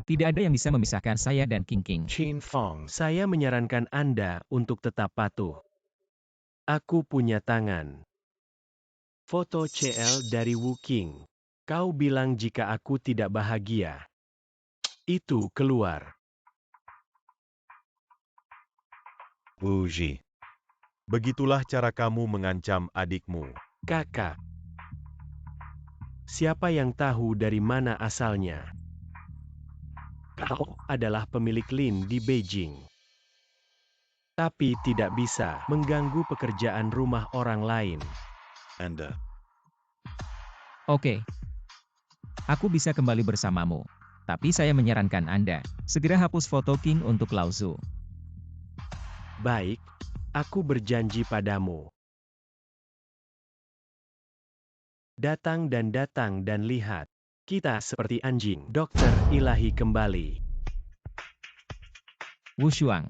Tidak ada yang bisa memisahkan saya dan King King. Qin Fang. Saya menyarankan Anda untuk tetap patuh. Aku punya tangan. Foto CL dari Wu King. Kau bilang jika aku tidak bahagia. Itu keluar. Uji. Begitulah cara kamu mengancam adikmu. Kakak. Siapa yang tahu dari mana asalnya? Kau adalah pemilik Lin di Beijing. Tapi tidak bisa mengganggu pekerjaan rumah orang lain. Anda. Oke. Aku bisa kembali bersamamu. Tapi saya menyarankan Anda, segera hapus foto King untuk Lauzu. Baik, aku berjanji padamu. Datang dan lihat. Kita seperti anjing. Dokter Ilahi kembali. Wushuang.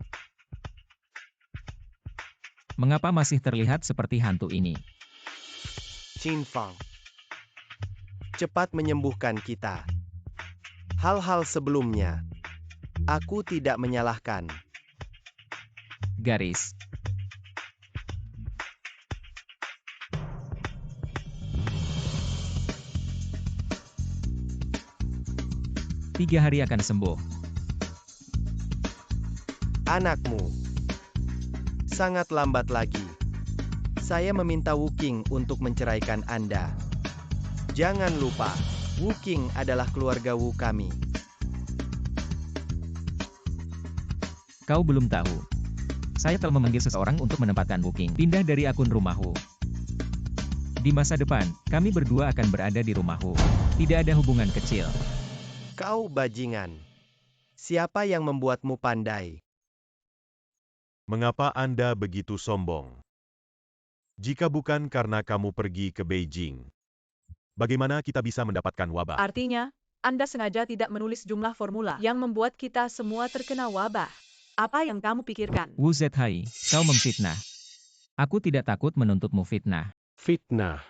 Mengapa masih terlihat seperti hantu ini? Qin Fang. Cepat menyembuhkan kita. Hal-hal sebelumnya. Aku tidak menyalahkan. Garis. Tiga hari akan sembuh. Anakmu. Sangat lambat lagi. Saya meminta Wu King untuk menceraikan Anda. Jangan lupa, Wu King adalah keluarga Wu kami. Kau belum tahu. Saya telah memanggil seseorang untuk menempatkan Wu King pindah dari akun rumah Wu. Di masa depan, kami berdua akan berada di rumah Wu. Tidak ada hubungan kecil. Kau bajingan. Siapa yang membuatmu pandai? Mengapa Anda begitu sombong? Jika bukan karena kamu pergi ke Beijing, bagaimana kita bisa mendapatkan wabah? Artinya, Anda sengaja tidak menulis jumlah formula yang membuat kita semua terkena wabah. Apa yang kamu pikirkan? Wu Zhai, kau memfitnah. Aku tidak takut menuntutmu fitnah. Fitnah.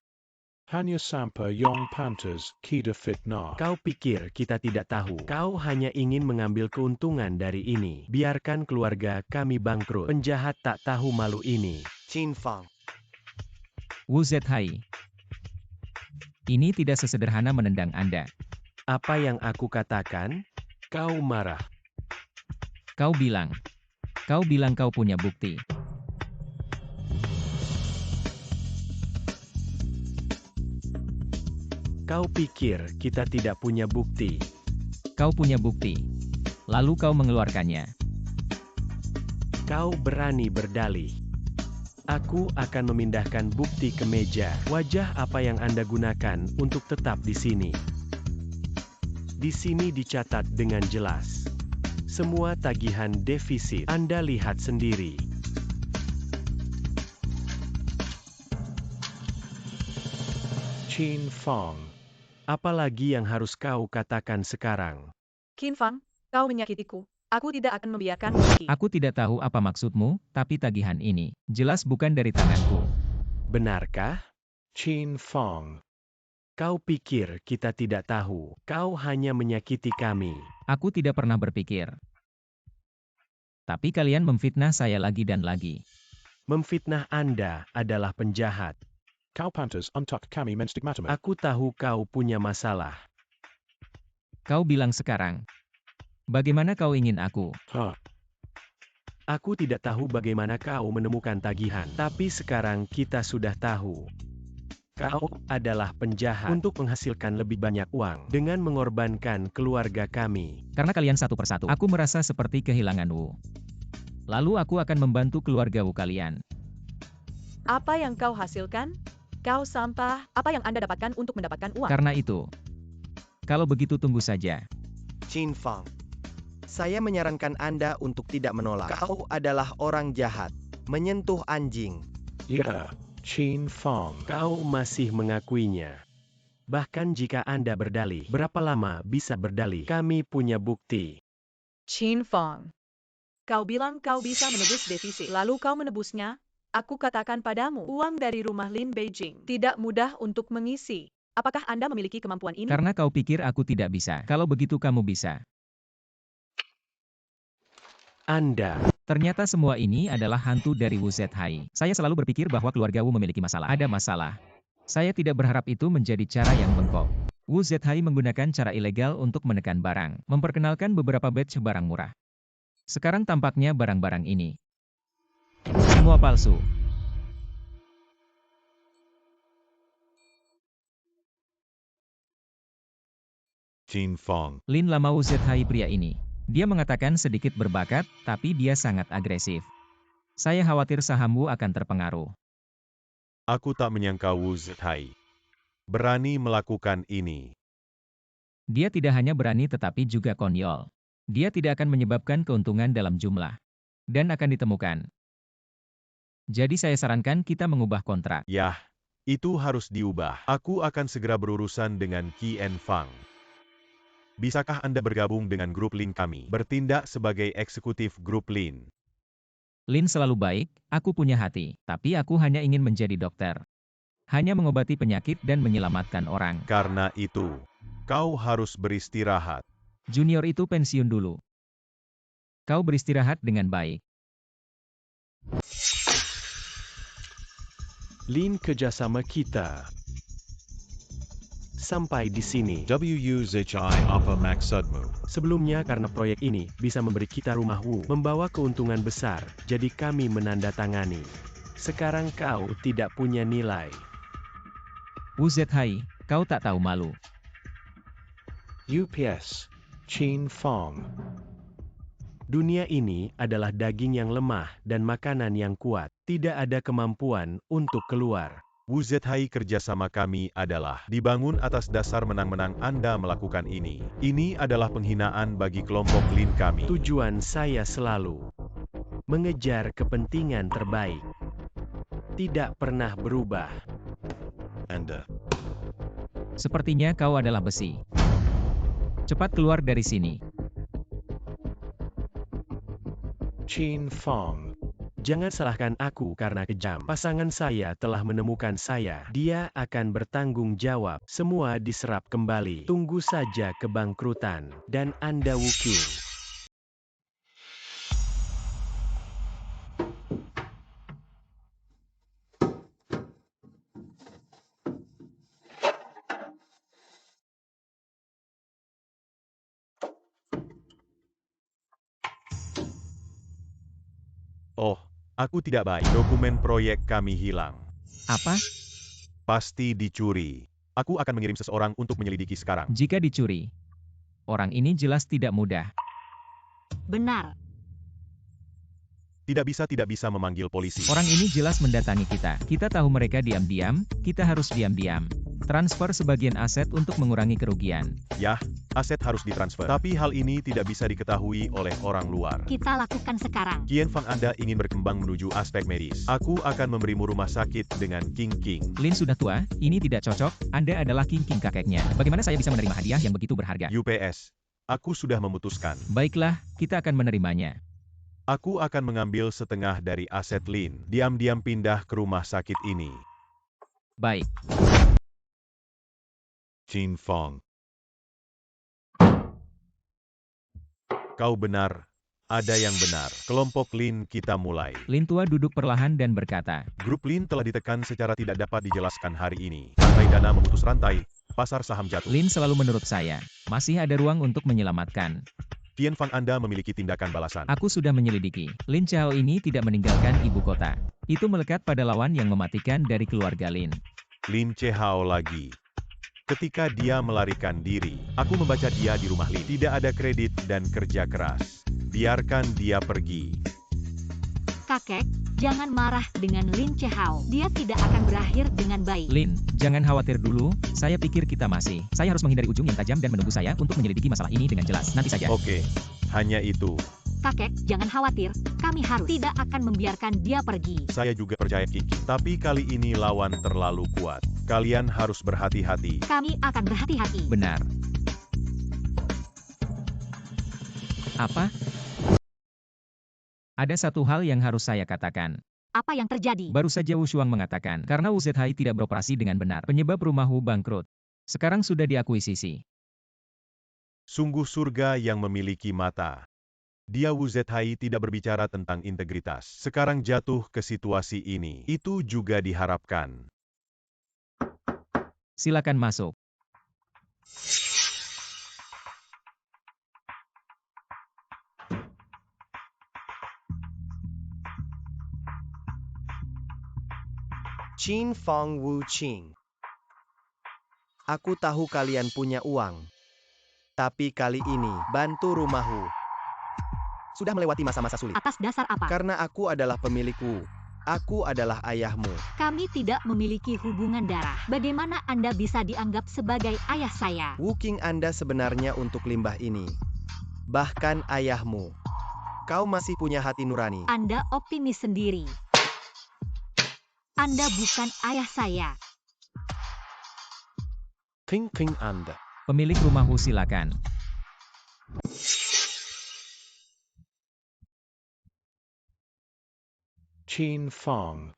Hanya sampai Yong Pantas kita fitnah. Kau pikir kita tidak tahu. Kau hanya ingin mengambil keuntungan dari ini. Biarkan keluarga kami bangkrut. Penjahat tak tahu malu ini. Qin Fang. Wu Zhai. Ini tidak sesederhana menendang Anda. Apa yang aku katakan? Kau marah. Kau bilang kau punya bukti. Kau pikir kita tidak punya bukti. Kau punya bukti. Lalu kau mengeluarkannya. Kau berani berdalih. Aku akan memindahkan bukti ke meja. Wajah apa yang Anda gunakan untuk tetap di sini? Di sini dicatat dengan jelas. Semua tagihan defisit. Anda lihat sendiri. Qin Fang. Apalagi yang harus kau katakan sekarang? Qin Fang, kau menyakitiku. Aku tidak akan membiarkanmu pergi. Aku tidak tahu apa maksudmu, tapi tagihan ini jelas bukan dari tanganku. Benarkah? Qin Fang. Kau pikir kita tidak tahu? Kau hanya menyakiti kami. Aku tidak pernah berpikir. Tapi kalian memfitnah saya lagi dan lagi. Memfitnah Anda adalah penjahat. Kau pantas untuk kami menstigmatamu. Aku tahu kau punya masalah. Kau bilang sekarang. Bagaimana kau ingin aku? Aku tidak tahu bagaimana kau menemukan tagihan. Tapi sekarang kita sudah tahu. Kau adalah penjahat untuk menghasilkan lebih banyak uang dengan mengorbankan keluarga kami. Karena kalian satu persatu, aku merasa seperti kehilangan Wu. Lalu aku akan membantu keluarga Wu kalian. Apa yang kau hasilkan? Kau sampah. Apa yang Anda dapatkan untuk mendapatkan uang? Karena itu, kalau begitu tunggu saja. Qin Fang, saya menyarankan Anda untuk tidak menolak. Kau adalah orang jahat, menyentuh anjing. Ya, Qin Fang. Kau masih mengakuinya. Bahkan jika Anda berdalih, berapa lama bisa berdalih? Kami punya bukti. Qin Fang, kau bilang kau bisa menebus defisit, lalu kau menebusnya? Aku katakan padamu, uang dari rumah Lin Beijing tidak mudah untuk mengisi. Apakah Anda memiliki kemampuan ini? Karena kau pikir aku tidak bisa. Kalau begitu kamu bisa. Anda. Ternyata semua ini adalah hantu dari Wu Zhai. Saya selalu berpikir bahwa keluarga Wu memiliki masalah. Ada masalah. Saya tidak berharap itu menjadi cara yang bengkok. Wu Zhai menggunakan cara ilegal untuk menekan barang, memperkenalkan beberapa batch barang murah. Sekarang tampaknya barang-barang ini semua palsu. Qin Fang. Lin lama Wu Zhai pria ini. Dia mengatakan sedikit berbakat, tapi dia sangat agresif. Saya khawatir saham Wu akan terpengaruh. Aku tak menyangka Wu Zhai berani melakukan ini. Dia tidak hanya berani tetapi juga konyol. Dia tidak akan menyebabkan keuntungan dalam jumlah. Dan akan ditemukan. Jadi saya sarankan kita mengubah kontrak. Yah, itu harus diubah. Aku akan segera berurusan dengan Qin Fang. Bisakah Anda bergabung dengan grup Lin kami? Bertindak sebagai eksekutif grup Lin. Lin selalu baik, aku punya hati. Tapi aku hanya ingin menjadi dokter. Hanya mengobati penyakit dan menyelamatkan orang. Karena itu, kau harus beristirahat. Junior itu pensiun dulu. Kau beristirahat dengan baik. Lin kerjasama kita. Sampai di sini. WUZHI apa maksudmu? Sebelumnya karena proyek ini bisa memberi kita rumah Wu, membawa keuntungan besar, jadi kami menandatangani. Sekarang kau tidak punya nilai. Wu Zhai, kau tak tahu malu. UPS. Qin Fang. Dunia ini adalah daging yang lemah dan makanan yang kuat. Tidak ada kemampuan untuk keluar. Wu Zhai kerjasama kami adalah dibangun atas dasar menang-menang Anda melakukan ini. Ini adalah penghinaan bagi kelompok Lin kami. Tujuan saya selalu mengejar kepentingan terbaik. Tidak pernah berubah. Anda. Sepertinya kau adalah besi. Cepat keluar dari sini. Qin Fang. Jangan salahkan aku karena kejam. Pasangan saya telah menemukan saya. Dia akan bertanggung jawab. Semua diserap kembali. Tunggu saja kebangkrutan. Dan Anda Wu Qing. Oh, aku tidak baik. Dokumen proyek kami hilang. Apa? Pasti dicuri. Aku akan mengirim seseorang untuk menyelidiki sekarang. Jika dicuri, orang ini jelas tidak mudah. Benar. Tidak bisa memanggil polisi. Orang ini jelas mendatangi kita. Kita tahu mereka diam-diam, kita harus diam-diam. Transfer sebagian aset untuk mengurangi kerugian. Yah, aset harus ditransfer. Tapi hal ini tidak bisa diketahui oleh orang luar. Kita lakukan sekarang. Qian Fang, Anda ingin berkembang menuju aspek medis. Aku akan memberimu rumah sakit dengan King King. Lin sudah tua, ini tidak cocok, Anda adalah King King kakeknya. Bagaimana saya bisa menerima hadiah yang begitu berharga? UPS. Aku sudah memutuskan. Baiklah, kita akan menerimanya. Aku akan mengambil setengah dari aset Lin. Diam-diam pindah ke rumah sakit ini. Baik. Qin Fang. Kau benar. Ada yang benar. Kelompok Lin, kita mulai. Lin tua duduk perlahan dan berkata, Grup Lin telah ditekan secara tidak dapat dijelaskan hari ini. Rantai dana memutus rantai. Pasar saham jatuh. Lin selalu menurut saya. Masih ada ruang untuk menyelamatkan. Qian Fang, Anda memiliki tindakan balasan. Aku sudah menyelidiki. Lin Chao ini tidak meninggalkan ibu kota. Itu melekat pada lawan yang mematikan dari keluarga Lin. Lin Chao lagi. Ketika dia melarikan diri, aku membaca dia di rumah Lin. Tidak ada kredit dan kerja keras. Biarkan dia pergi. Kakek, jangan marah dengan Lin Chao. Dia tidak akan berakhir dengan baik. Lin, jangan khawatir dulu, saya pikir kita masih. Saya harus menghindari ujung yang tajam dan menunggu saya untuk menyelidiki masalah ini dengan jelas. Nanti saja. Oke, hanya itu. Kakek, jangan khawatir. Kami harus tidak akan membiarkan dia pergi. Saya juga percaya Kiki. Tapi kali ini lawan terlalu kuat. Kalian harus berhati-hati. Kami akan berhati-hati. Benar. Apa? Ada satu hal yang harus saya katakan. Apa yang terjadi? Baru saja Wu Shuang mengatakan, karena Wu Zhai tidak beroperasi dengan benar, penyebab rumah Wu bangkrut. Sekarang sudah diakuisisi. Sungguh surga yang memiliki mata. Dia Wu Zhai tidak berbicara tentang integritas. Sekarang jatuh ke situasi ini. Itu juga diharapkan. Silakan masuk. Qin Fang Wu Qing. Aku tahu kalian punya uang. Tapi kali ini, bantu rumahku. Sudah melewati masa-masa sulit. Atas dasar apa? Karena aku adalah pemilik Wu. Aku adalah ayahmu. Kami tidak memiliki hubungan darah. Bagaimana Anda bisa dianggap sebagai ayah saya? Wu Qing Anda sebenarnya untuk limbah ini. Bahkan ayahmu. Kau masih punya hati nurani. Anda optimis sendiri. Anda bukan ayah saya. King Anda. Pemilik rumah Wu silakan. Qin Fang.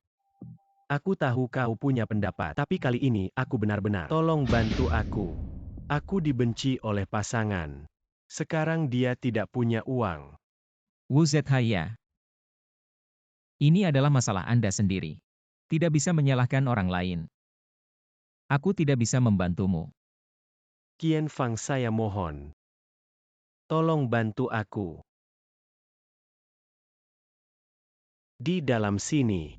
Aku tahu kau punya pendapat, tapi kali ini aku benar-benar. Tolong bantu aku. Aku dibenci oleh pasangan. Sekarang dia tidak punya uang. Wu Zhai ya. Ini adalah masalah Anda sendiri. Tidak bisa menyalahkan orang lain. Aku tidak bisa membantumu. Qian Fang, saya mohon. Tolong bantu aku. Di dalam sini.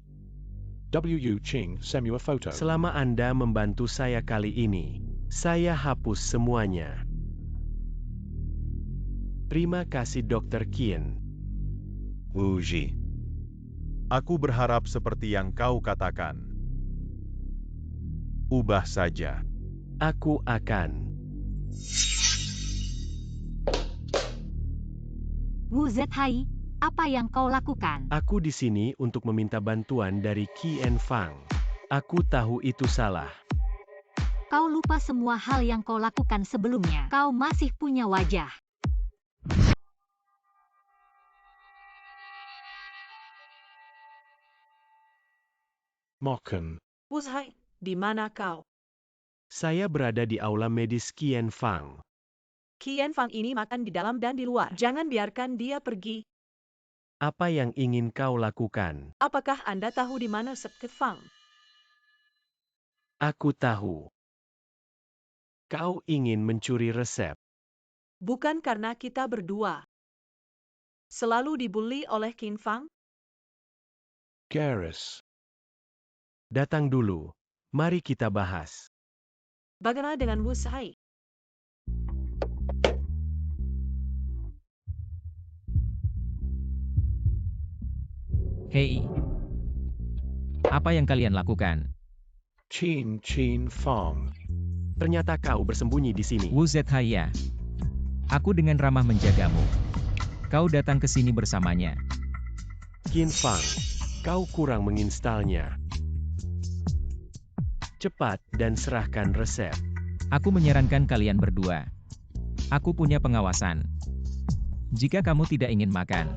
W.U. Qing, send you a photo. Selama Anda membantu saya kali ini, saya hapus semuanya. Terima kasih Dr. Qian. Wu Ji. Aku berharap seperti yang kau katakan. Ubah saja. Aku akan. Wu Zhai, apa yang kau lakukan? Aku di sini untuk meminta bantuan dari Qian Fang. Aku tahu itu salah. Kau lupa semua hal yang kau lakukan sebelumnya. Kau masih punya wajah. Mocken. Wu Zhai, di mana kau? Saya berada di aula medis Qian Fang. Qian Fang ini makan di dalam dan di luar. Jangan biarkan dia pergi. Apa yang ingin kau lakukan? Apakah Anda tahu di mana Sepke Fang? Aku tahu. Kau ingin mencuri resep. Bukan karena kita berdua selalu dibully oleh Qin Fang? Garrus. Datang dulu. Mari kita bahas. Bagaimana dengan Wu Zhai? Hei. Apa yang kalian lakukan? Qin Fang. Ternyata kau bersembunyi di sini. Wu Zhaya. Aku dengan ramah menjagamu. Kau datang ke sini bersamanya. Qin Fang, kau kurang menginstalnya. Cepat dan serahkan resep. Aku menyarankan kalian berdua. Aku punya pengawasan. Jika kamu tidak ingin makan,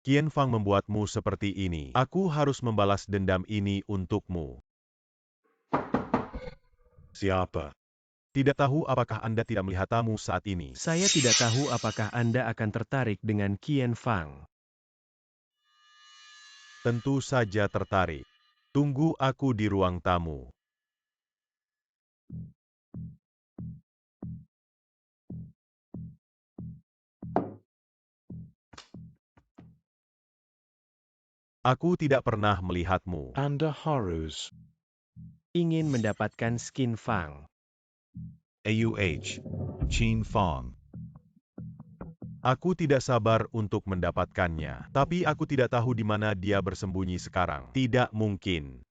Qian Fang membuatmu seperti ini. Aku harus membalas dendam ini untukmu. Siapa? Tidak tahu apakah Anda tidak melihat tamu saat ini. Saya tidak tahu apakah Anda akan tertarik dengan Qian Fang. Tentu saja tertarik. Tunggu aku di ruang tamu. Aku tidak pernah melihatmu. Anda harus. Ingin mendapatkan skin Fang. AUH. Qin Fang. Aku tidak sabar untuk mendapatkannya. Tapi aku tidak tahu di mana dia bersembunyi sekarang. Tidak mungkin.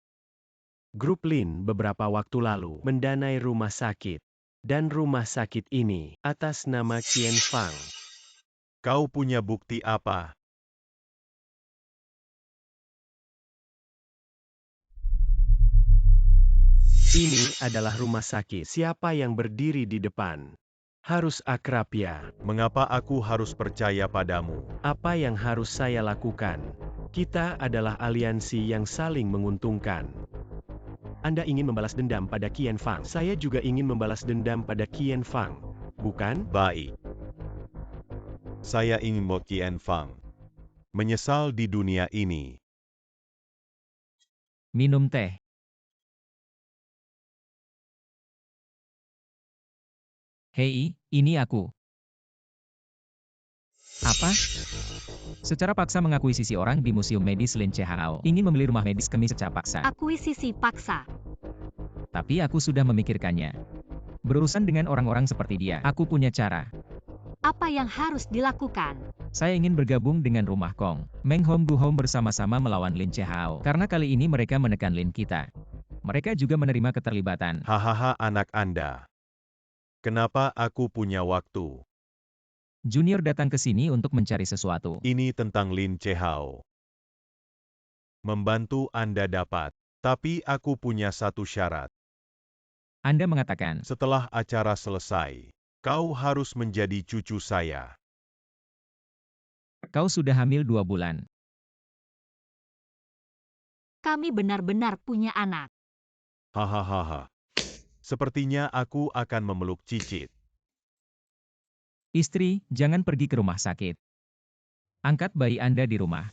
Grup Lin beberapa waktu lalu mendanai rumah sakit. Dan rumah sakit ini atas nama Qian Fang. Kau punya bukti apa? Ini adalah rumah sakit. Siapa yang berdiri di depan? Harus akrab ya. Mengapa aku harus percaya padamu? Apa yang harus saya lakukan? Kita adalah aliansi yang saling menguntungkan. Anda ingin membalas dendam pada Qian Fang. Saya juga ingin membalas dendam pada Qian Fang. Bukan? Baik. Saya ingin Qian Fang menyesal di dunia ini. minum teh. Hei, ini aku. Apa? Secara paksa mengakuisisi orang di Museum Medis Lin Chehao. Ingin membeli rumah medis kami secara paksa. Akuisisi paksa. Tapi aku sudah memikirkannya. Berurusan dengan orang-orang seperti dia, aku punya cara. Apa yang harus dilakukan? Saya ingin bergabung dengan Rumah Kong, Meng Hom Gu Hom bersama-sama melawan Lin Chehao. Karena kali ini mereka menekan Lin kita. Mereka juga menerima keterlibatan. Hahaha anak Anda. Kenapa aku punya waktu? Junior datang ke sini untuk mencari sesuatu. Ini tentang Lin Chehao. Membantu Anda dapat. Tapi aku punya satu syarat. Anda mengatakan, Setelah acara selesai, kau harus menjadi cucu saya. kau sudah hamil 2 bulan. Kami benar-benar punya anak. Hahaha. Sepertinya aku akan memeluk Cicit. Istri, jangan pergi ke rumah sakit. Angkat bayi Anda di rumah.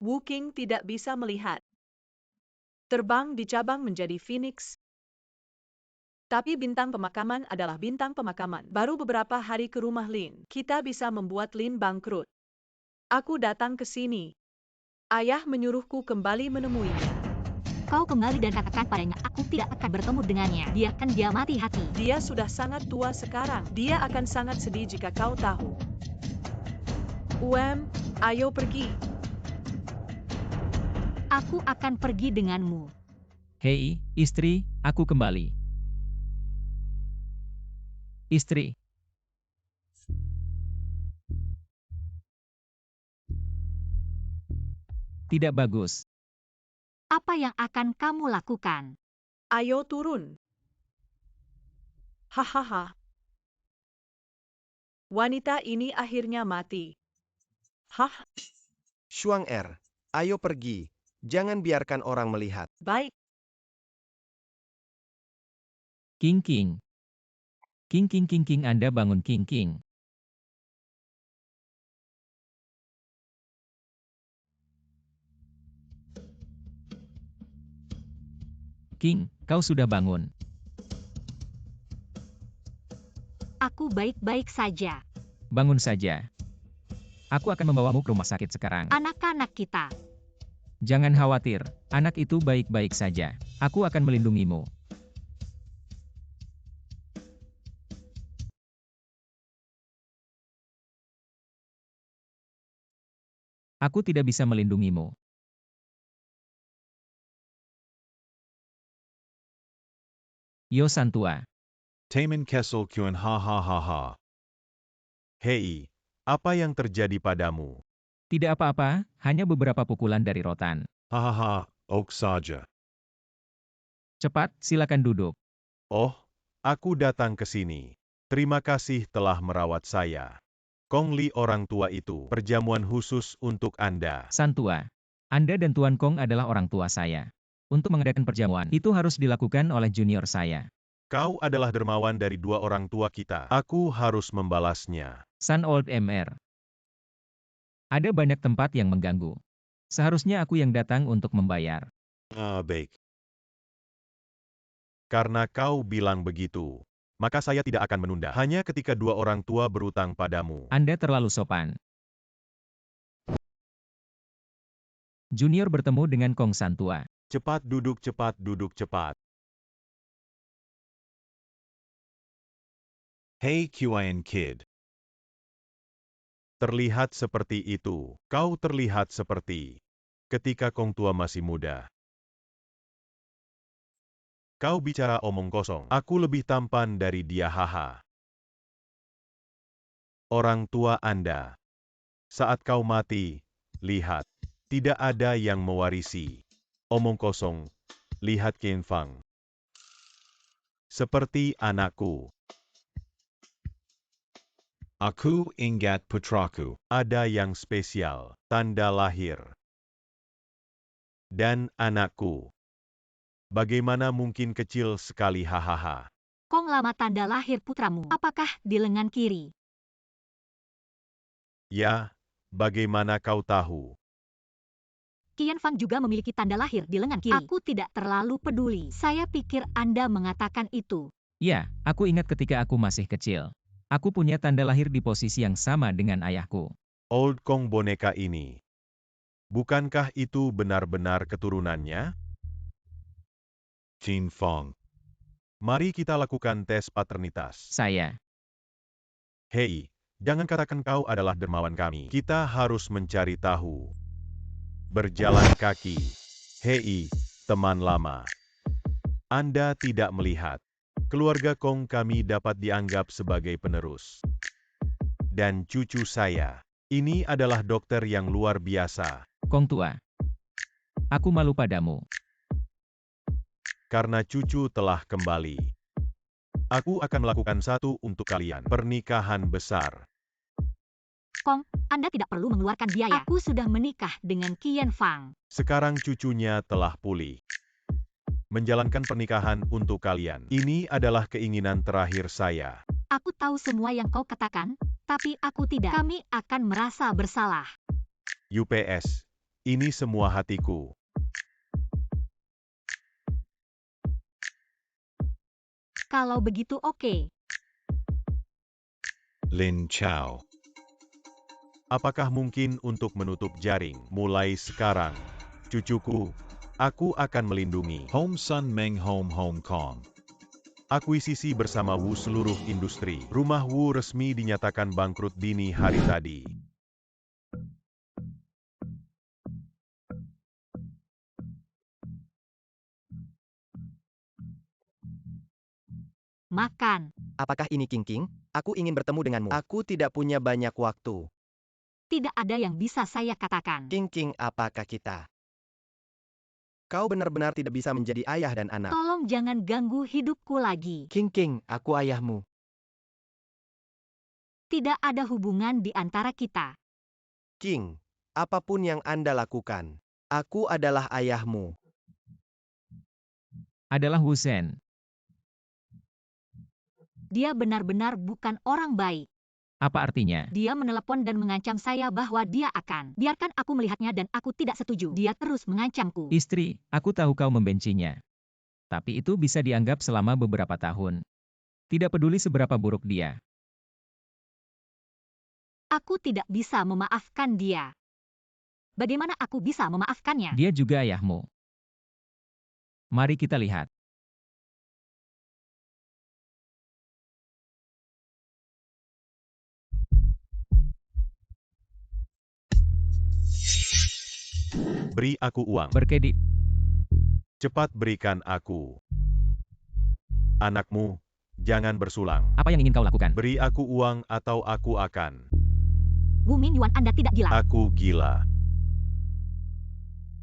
Wu Qing tidak bisa melihat. Terbang di cabang menjadi Phoenix. Tapi bintang pemakaman adalah bintang pemakaman. Baru beberapa hari ke rumah Lin, kita bisa membuat Lin bangkrut. Aku datang ke sini. Ayah menyuruhku kembali menemuinya. Kau kembali dan katakan padanya aku tidak akan bertemu dengannya. Biarkan dia mati hati. Dia sudah sangat tua sekarang. Dia akan sangat sedih jika kau tahu. Ayo pergi. Aku akan pergi denganmu. Hei, istri, aku kembali. Istri. Tidak bagus. Apa yang akan kamu lakukan? Ayo turun. Hahaha. Wanita ini akhirnya mati. Hah? Shuang ayo pergi. Jangan biarkan orang melihat. Baik. King King. King, Anda bangun King King. King, kau sudah bangun. Aku Aku baik-baik saja. Bangun saja. Aku akan membawamu ke rumah sakit sekarang. Anak-anak kita. Jangan khawatir, anak itu baik-baik saja. Aku akan melindungimu. Aku tidak bisa melindungimu. Yo Santua. Taman Kessel Kuan ha ha ha ha. Hei, apa yang terjadi padamu? Tidak apa-apa, hanya beberapa pukulan dari rotan. Hahaha, ok saja. Cepat, silakan duduk. Oh, aku datang ke sini. Terima kasih telah merawat saya. Kong Li orang tua itu, perjamuan khusus untuk Anda. Santua. Anda dan Tuan Kong adalah orang tua saya. Untuk mengadakan perjamuan, itu harus dilakukan oleh junior saya. Kau adalah dermawan dari dua orang tua kita. Aku harus membalasnya. San Old Mr. Ada banyak tempat yang mengganggu. Seharusnya aku yang datang untuk membayar. Baik. Karena kau bilang begitu, maka saya tidak akan menunda. Hanya ketika dua orang tua berutang padamu. Anda terlalu sopan. Junior bertemu dengan Kong Santua. Cepat duduk, cepat duduk, cepat. Hey Qian kid. Terlihat seperti itu. Kau terlihat seperti ketika Kong tua masih muda. Kau bicara omong kosong. Aku lebih tampan dari dia, haha. Orang tua Anda. Saat kau mati, lihat. Tidak ada yang mewarisi. Omong kosong. Lihat Qian Fang. Seperti anakku. Aku ingat putraku. Ada yang spesial. Tanda lahir. Dan anakku. Bagaimana mungkin kecil sekali, hahaha. Kong lama tanda lahir putramu. Apakah di lengan kiri? Ya, bagaimana kau tahu? Qian Fang juga memiliki tanda lahir di lengan kiri. Aku tidak terlalu peduli. Saya pikir Anda mengatakan itu. Ya, aku ingat ketika aku masih kecil. Aku punya tanda lahir di posisi yang sama dengan ayahku. Old Kong boneka ini. Bukankah itu benar-benar keturunannya? Qian Fang. Mari kita lakukan tes paternitas. Saya. Hei, jangan katakan kau adalah dermawan kami. Kita harus mencari tahu. Berjalan kaki. Hei, teman lama. Anda tidak melihat. Keluarga Kong kami dapat dianggap sebagai penerus. Dan cucu saya. Ini adalah dokter yang luar biasa. Kong tua. Aku malu padamu. Karena cucu telah kembali. Aku akan melakukan satu untuk kalian. Pernikahan besar. Kong, Anda tidak perlu mengeluarkan biaya. Aku sudah menikah dengan Qian Fang. Sekarang cucunya telah pulih. Menjalankan pernikahan untuk kalian. Ini adalah keinginan terakhir saya. Aku tahu semua yang kau katakan, tapi aku tidak. Kami akan merasa bersalah. UPS. Ini semua hatiku. Kalau begitu oke. Lin Chao. Apakah mungkin untuk menutup jaring? Mulai sekarang, cucuku, aku akan melindungi. Home Sun Meng Home Hong Kong. Akuisisi bersama Wu seluruh industri. Rumah Wu resmi dinyatakan bangkrut dini hari tadi. Makan. Apakah ini King King? Aku ingin bertemu denganmu. Aku tidak punya banyak waktu. Tidak ada yang bisa saya katakan. King King, apakah kita? Kau benar-benar tidak bisa menjadi ayah dan anak. Tolong jangan ganggu hidupku lagi. King King, aku ayahmu. Tidak ada hubungan di antara kita. King, apapun yang Anda lakukan, aku adalah ayahmu. Adalah Wu Shen. Dia benar-benar bukan orang baik. Apa artinya? Dia menelepon dan mengancam saya bahwa dia akan. Biarkan aku melihatnya dan aku tidak setuju. Dia terus mengancamku. Istri, aku tahu kau membencinya. Tapi itu bisa dianggap selama beberapa tahun. Tidak peduli seberapa buruk dia. Aku tidak bisa memaafkan dia. Bagaimana aku bisa memaafkannya? Dia juga ayahmu. Mari kita lihat. Beri aku uang. Berkedip. Cepat berikan aku. Anakmu, jangan bersulang. Apa yang ingin kau lakukan? Beri aku uang atau aku akan. Wu Mingyuan, Anda tidak gila. Aku gila.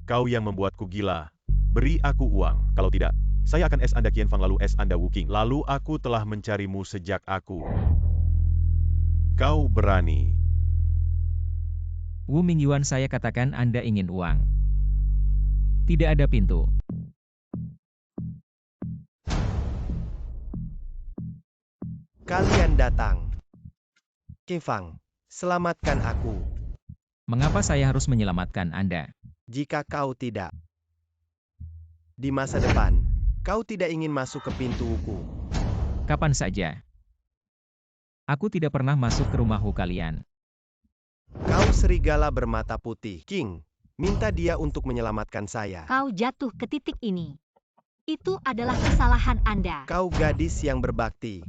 Kau yang membuatku gila. Beri aku uang. Kalau tidak, saya akan es Anda Qian Fang lalu es Anda Wu Qing. Lalu aku telah mencarimu sejak aku. Kau berani. Wu Mingyuan, saya katakan Anda ingin uang. Tidak ada pintu. Kalian datang. Qin Fang, selamatkan aku. Mengapa saya harus menyelamatkan Anda? Jika kau tidak. Di masa depan, kau tidak ingin masuk ke pintu Wuku. Kapan saja. Aku tidak pernah masuk ke rumahku kalian. Kau serigala bermata putih. King, minta dia untuk menyelamatkan saya. Kau jatuh ke titik ini. Itu adalah kesalahan Anda. Kau gadis yang berbakti.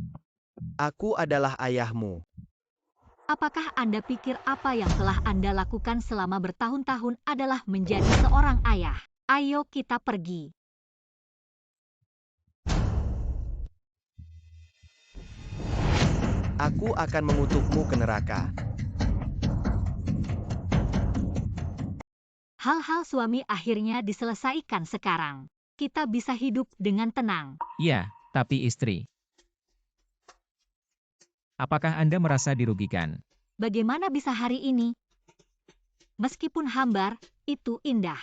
Aku adalah ayahmu. Apakah Anda pikir apa yang telah Anda lakukan selama bertahun-tahun adalah menjadi seorang ayah? Ayo kita pergi. Aku akan mengutukmu ke neraka. Hal-hal suami akhirnya diselesaikan sekarang. Kita bisa hidup dengan tenang. Iya, tapi istri. Apakah Anda merasa dirugikan? Bagaimana bisa hari ini? Meskipun hambar, itu indah.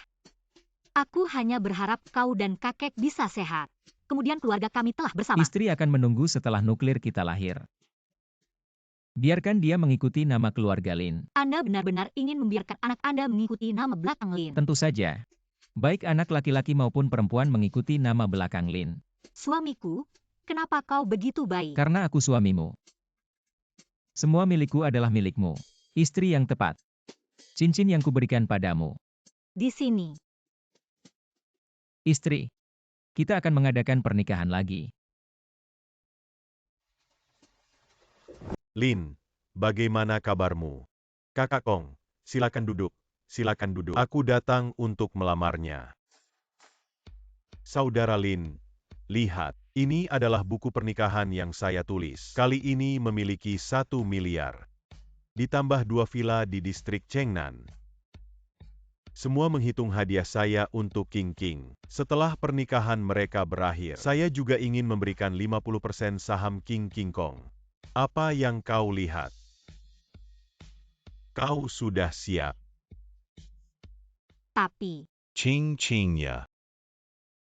Aku hanya berharap kau dan kakek bisa sehat. Kemudian keluarga kami telah bersama. Istri akan menunggu setelah nuklir kita lahir. Biarkan dia mengikuti nama keluarga Lin. Anda benar-benar ingin membiarkan anak Anda mengikuti nama belakang Lin. Tentu saja. Baik anak laki-laki maupun perempuan mengikuti nama belakang Lin. Suamiku, kenapa kau begitu baik? Karena aku suamimu. Semua milikku adalah milikmu. Istri yang tepat. Cincin yang kuberikan padamu. Di sini. Istri. Kita akan mengadakan pernikahan lagi. Lin, bagaimana kabarmu? Kakak Kong, silakan duduk. Silakan duduk. Aku datang untuk melamarnya. Saudara Lin, lihat. Ini adalah buku pernikahan yang saya tulis. Kali ini memiliki 1 miliar. Ditambah 2 villa di distrik Chengnan. Semua menghitung hadiah saya untuk King King. Setelah pernikahan mereka berakhir, saya juga ingin memberikan 50% saham King King Kong. Apa yang kau lihat? Kau sudah siap. Tapi. Cing-cingnya.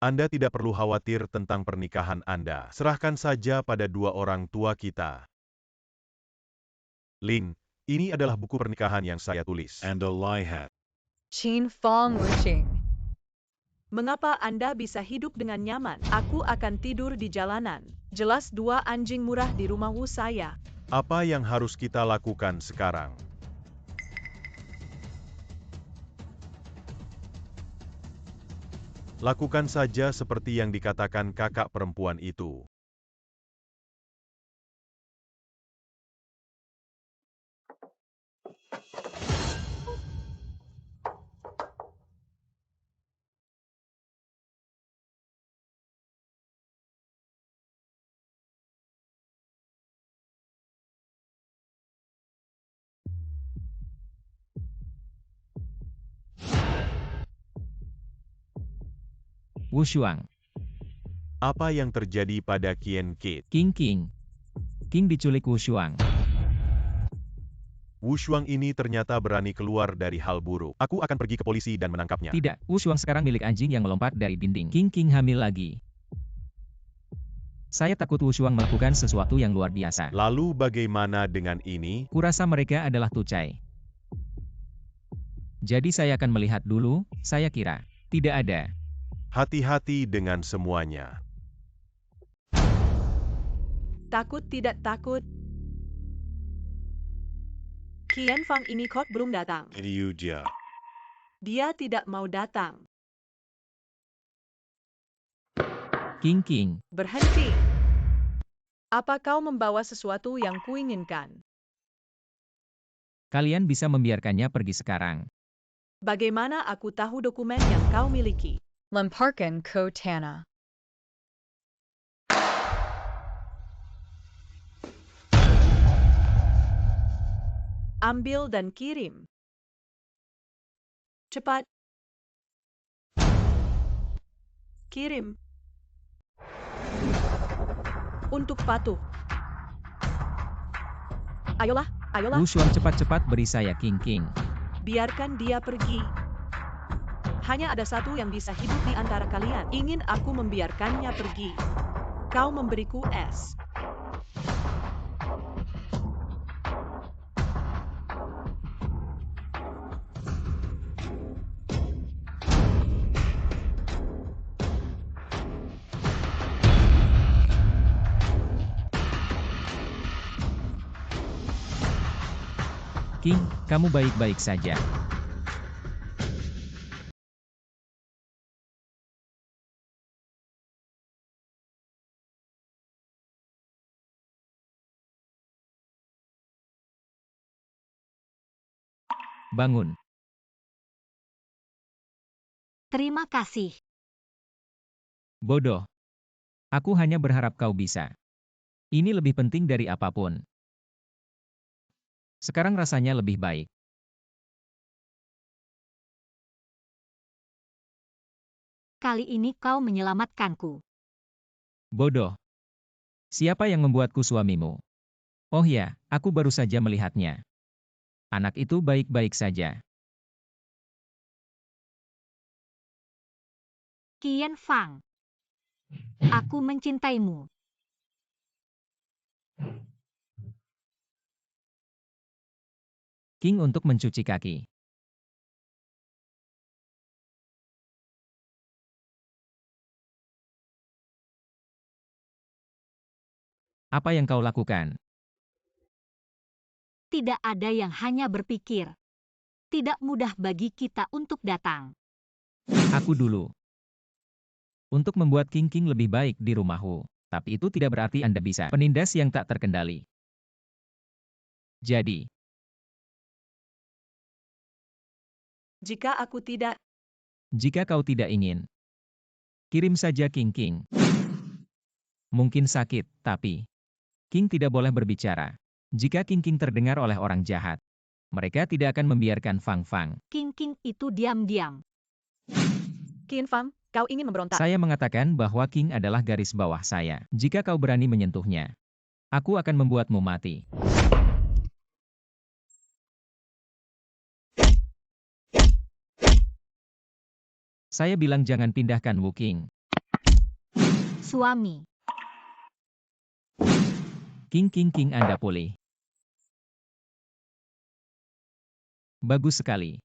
Anda tidak perlu khawatir tentang pernikahan Anda. Serahkan saja pada 2 orang tua kita. Lin, ini adalah buku pernikahan yang saya tulis. And a lihat. Qin Fang Wuqing. Mengapa Anda bisa hidup dengan nyaman? Aku akan tidur di jalanan. Jelas 2 anjing murah di rumah Wu saya. Apa yang harus kita lakukan sekarang? Lakukan saja seperti yang dikatakan kakak perempuan itu. Wu Shuang. Apa yang terjadi pada Qian Kit? King King. King diculik Wu Shuang. Wu Shuang ini ternyata berani keluar dari hal buruk. Aku akan pergi ke polisi dan menangkapnya. Tidak, Wu Shuang sekarang milik anjing yang melompat dari dinding. King King hamil lagi. Saya takut Wu Shuang melakukan sesuatu yang luar biasa. Lalu bagaimana dengan ini? Kurasa mereka adalah tucai. Jadi saya akan melihat dulu, saya kira. Tidak ada. Hati-hati dengan semuanya. Takut tidak takut? Qian Fang ini kok belum datang. Ini dia. Dia tidak mau datang. King. Berhenti. Apa kau membawa sesuatu yang kuinginkan? Kalian bisa membiarkannya pergi sekarang. Bagaimana aku tahu dokumen yang kau miliki? Lemparkan ke tanah. Ambil dan kirim. Cepat. Kirim. Untuk patuh. Ayolah. Wu Shuang cepat-cepat beri saya King. Biarkan dia pergi. Hanya ada satu yang bisa hidup di antara kalian. Ingin aku membiarkannya pergi. Kau memberiku es. King, kamu baik-baik saja. Bangun. Terima kasih. Bodoh. Aku hanya berharap kau bisa. Ini lebih penting dari apapun. Sekarang rasanya lebih baik. Kali ini kau menyelamatkanku. Bodoh. Siapa yang membuatku suamimu? Oh ya, aku baru saja melihatnya. Anak itu baik-baik saja. Qian Fang. Aku mencintaimu. King untuk mencuci kaki. Apa yang kau lakukan? Tidak ada yang hanya berpikir. Tidak mudah bagi kita untuk datang. Aku dulu. Untuk membuat King lebih baik di rumahku. Tapi itu tidak berarti Anda bisa penindas yang tak terkendali. Jadi, Jika aku tidak, jika kau tidak ingin, kirim saja King. Mungkin sakit, tapi King tidak boleh berbicara. Jika King terdengar oleh orang jahat, mereka tidak akan membiarkan Fang. King itu diam-diam. Qian Fang, kau ingin memberontak. Saya mengatakan bahwa King adalah garis bawah saya. Jika kau berani menyentuhnya, aku akan membuatmu mati. Saya bilang jangan pindahkan Wu King. Suami. King, Anda pulih. Bagus sekali.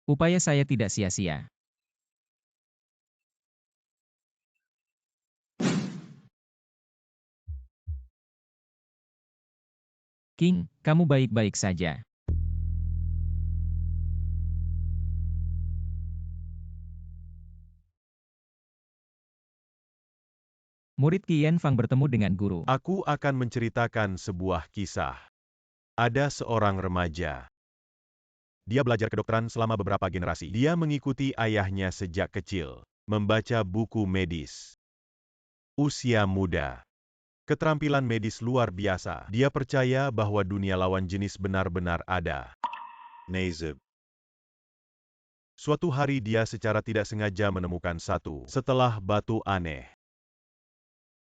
Upaya saya tidak sia-sia. King, kamu baik-baik saja. Murid Qian Fang bertemu dengan guru. Aku akan menceritakan sebuah kisah. Ada seorang remaja. Dia belajar kedokteran selama beberapa generasi. Dia mengikuti ayahnya sejak kecil, membaca buku medis. Usia muda. Keterampilan medis luar biasa. Dia percaya bahwa dunia lawan jenis benar-benar ada. Nazib. Suatu hari dia secara tidak sengaja menemukan satu setelah batu aneh.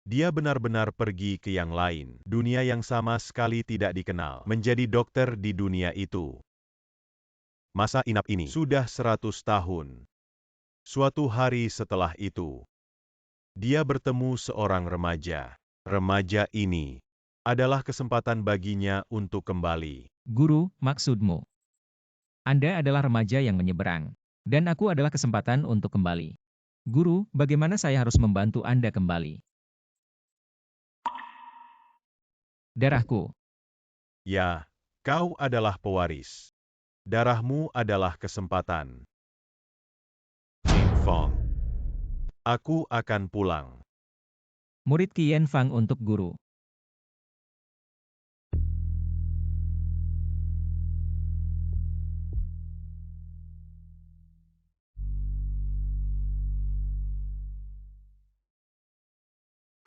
Dia benar-benar pergi ke yang lain, dunia yang sama sekali tidak dikenal, menjadi dokter di dunia itu. Masa inap ini sudah 100 tahun. Suatu hari setelah itu, dia bertemu seorang remaja. Remaja ini adalah kesempatan baginya untuk kembali. Guru, maksudmu? Anda adalah remaja yang menyeberang, dan aku adalah kesempatan untuk kembali. Guru, bagaimana saya harus membantu Anda kembali? Darahku. Ya, Kau adalah pewaris. Darahmu adalah kesempatan. Qin Fang. Aku akan pulang. Murid Qian Fang untuk guru.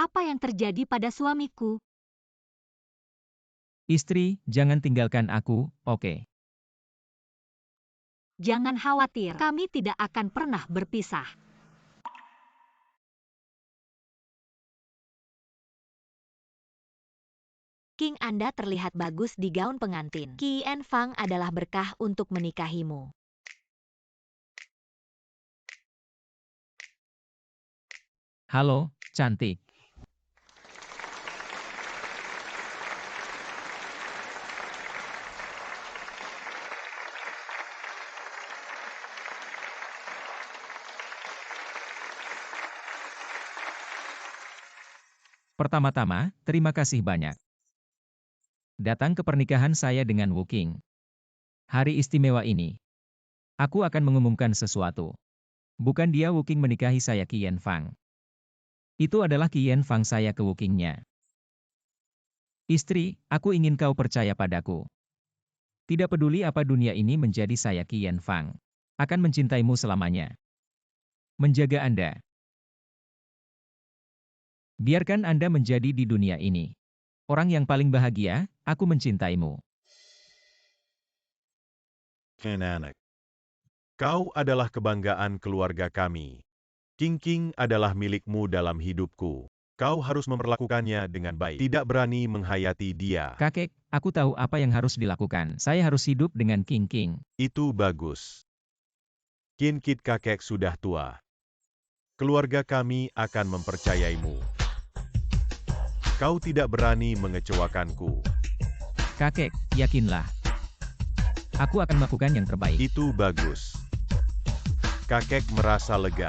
Apa yang terjadi pada suamiku? Istri, jangan tinggalkan aku, oke? Jangan khawatir, kami tidak akan pernah berpisah. King, Anda terlihat bagus di gaun pengantin. Qian Fang adalah berkah untuk menikahimu. Halo, cantik. Pertama-tama, terima kasih banyak. Datang ke pernikahan saya dengan Wu Qing. Hari istimewa ini, aku akan mengumumkan sesuatu. Bukan dia Wu Qing menikahi saya Qian Fang. Itu adalah Qian Fang saya ke Wu Qingnya. Istri, aku ingin kau percaya padaku. Tidak peduli apa dunia ini menjadi saya Qian Fang. Akan mencintaimu selamanya. Menjaga Anda. Biarkan Anda menjadi di dunia ini orang yang paling bahagia, aku mencintaimu. Qin anak. Kau adalah kebanggaan keluarga kami. King adalah milikmu dalam hidupku. Kau harus memperlakukannya dengan baik. Tidak berani menghayati dia. Kakek, aku tahu apa yang harus dilakukan. Saya harus hidup dengan King. Itu bagus. Qin Kit kakek sudah tua. Keluarga kami akan mempercayaimu. Kau tidak berani mengecewakanku. Kakek, yakinlah. Aku akan melakukan yang terbaik. Itu bagus. Kakek merasa lega.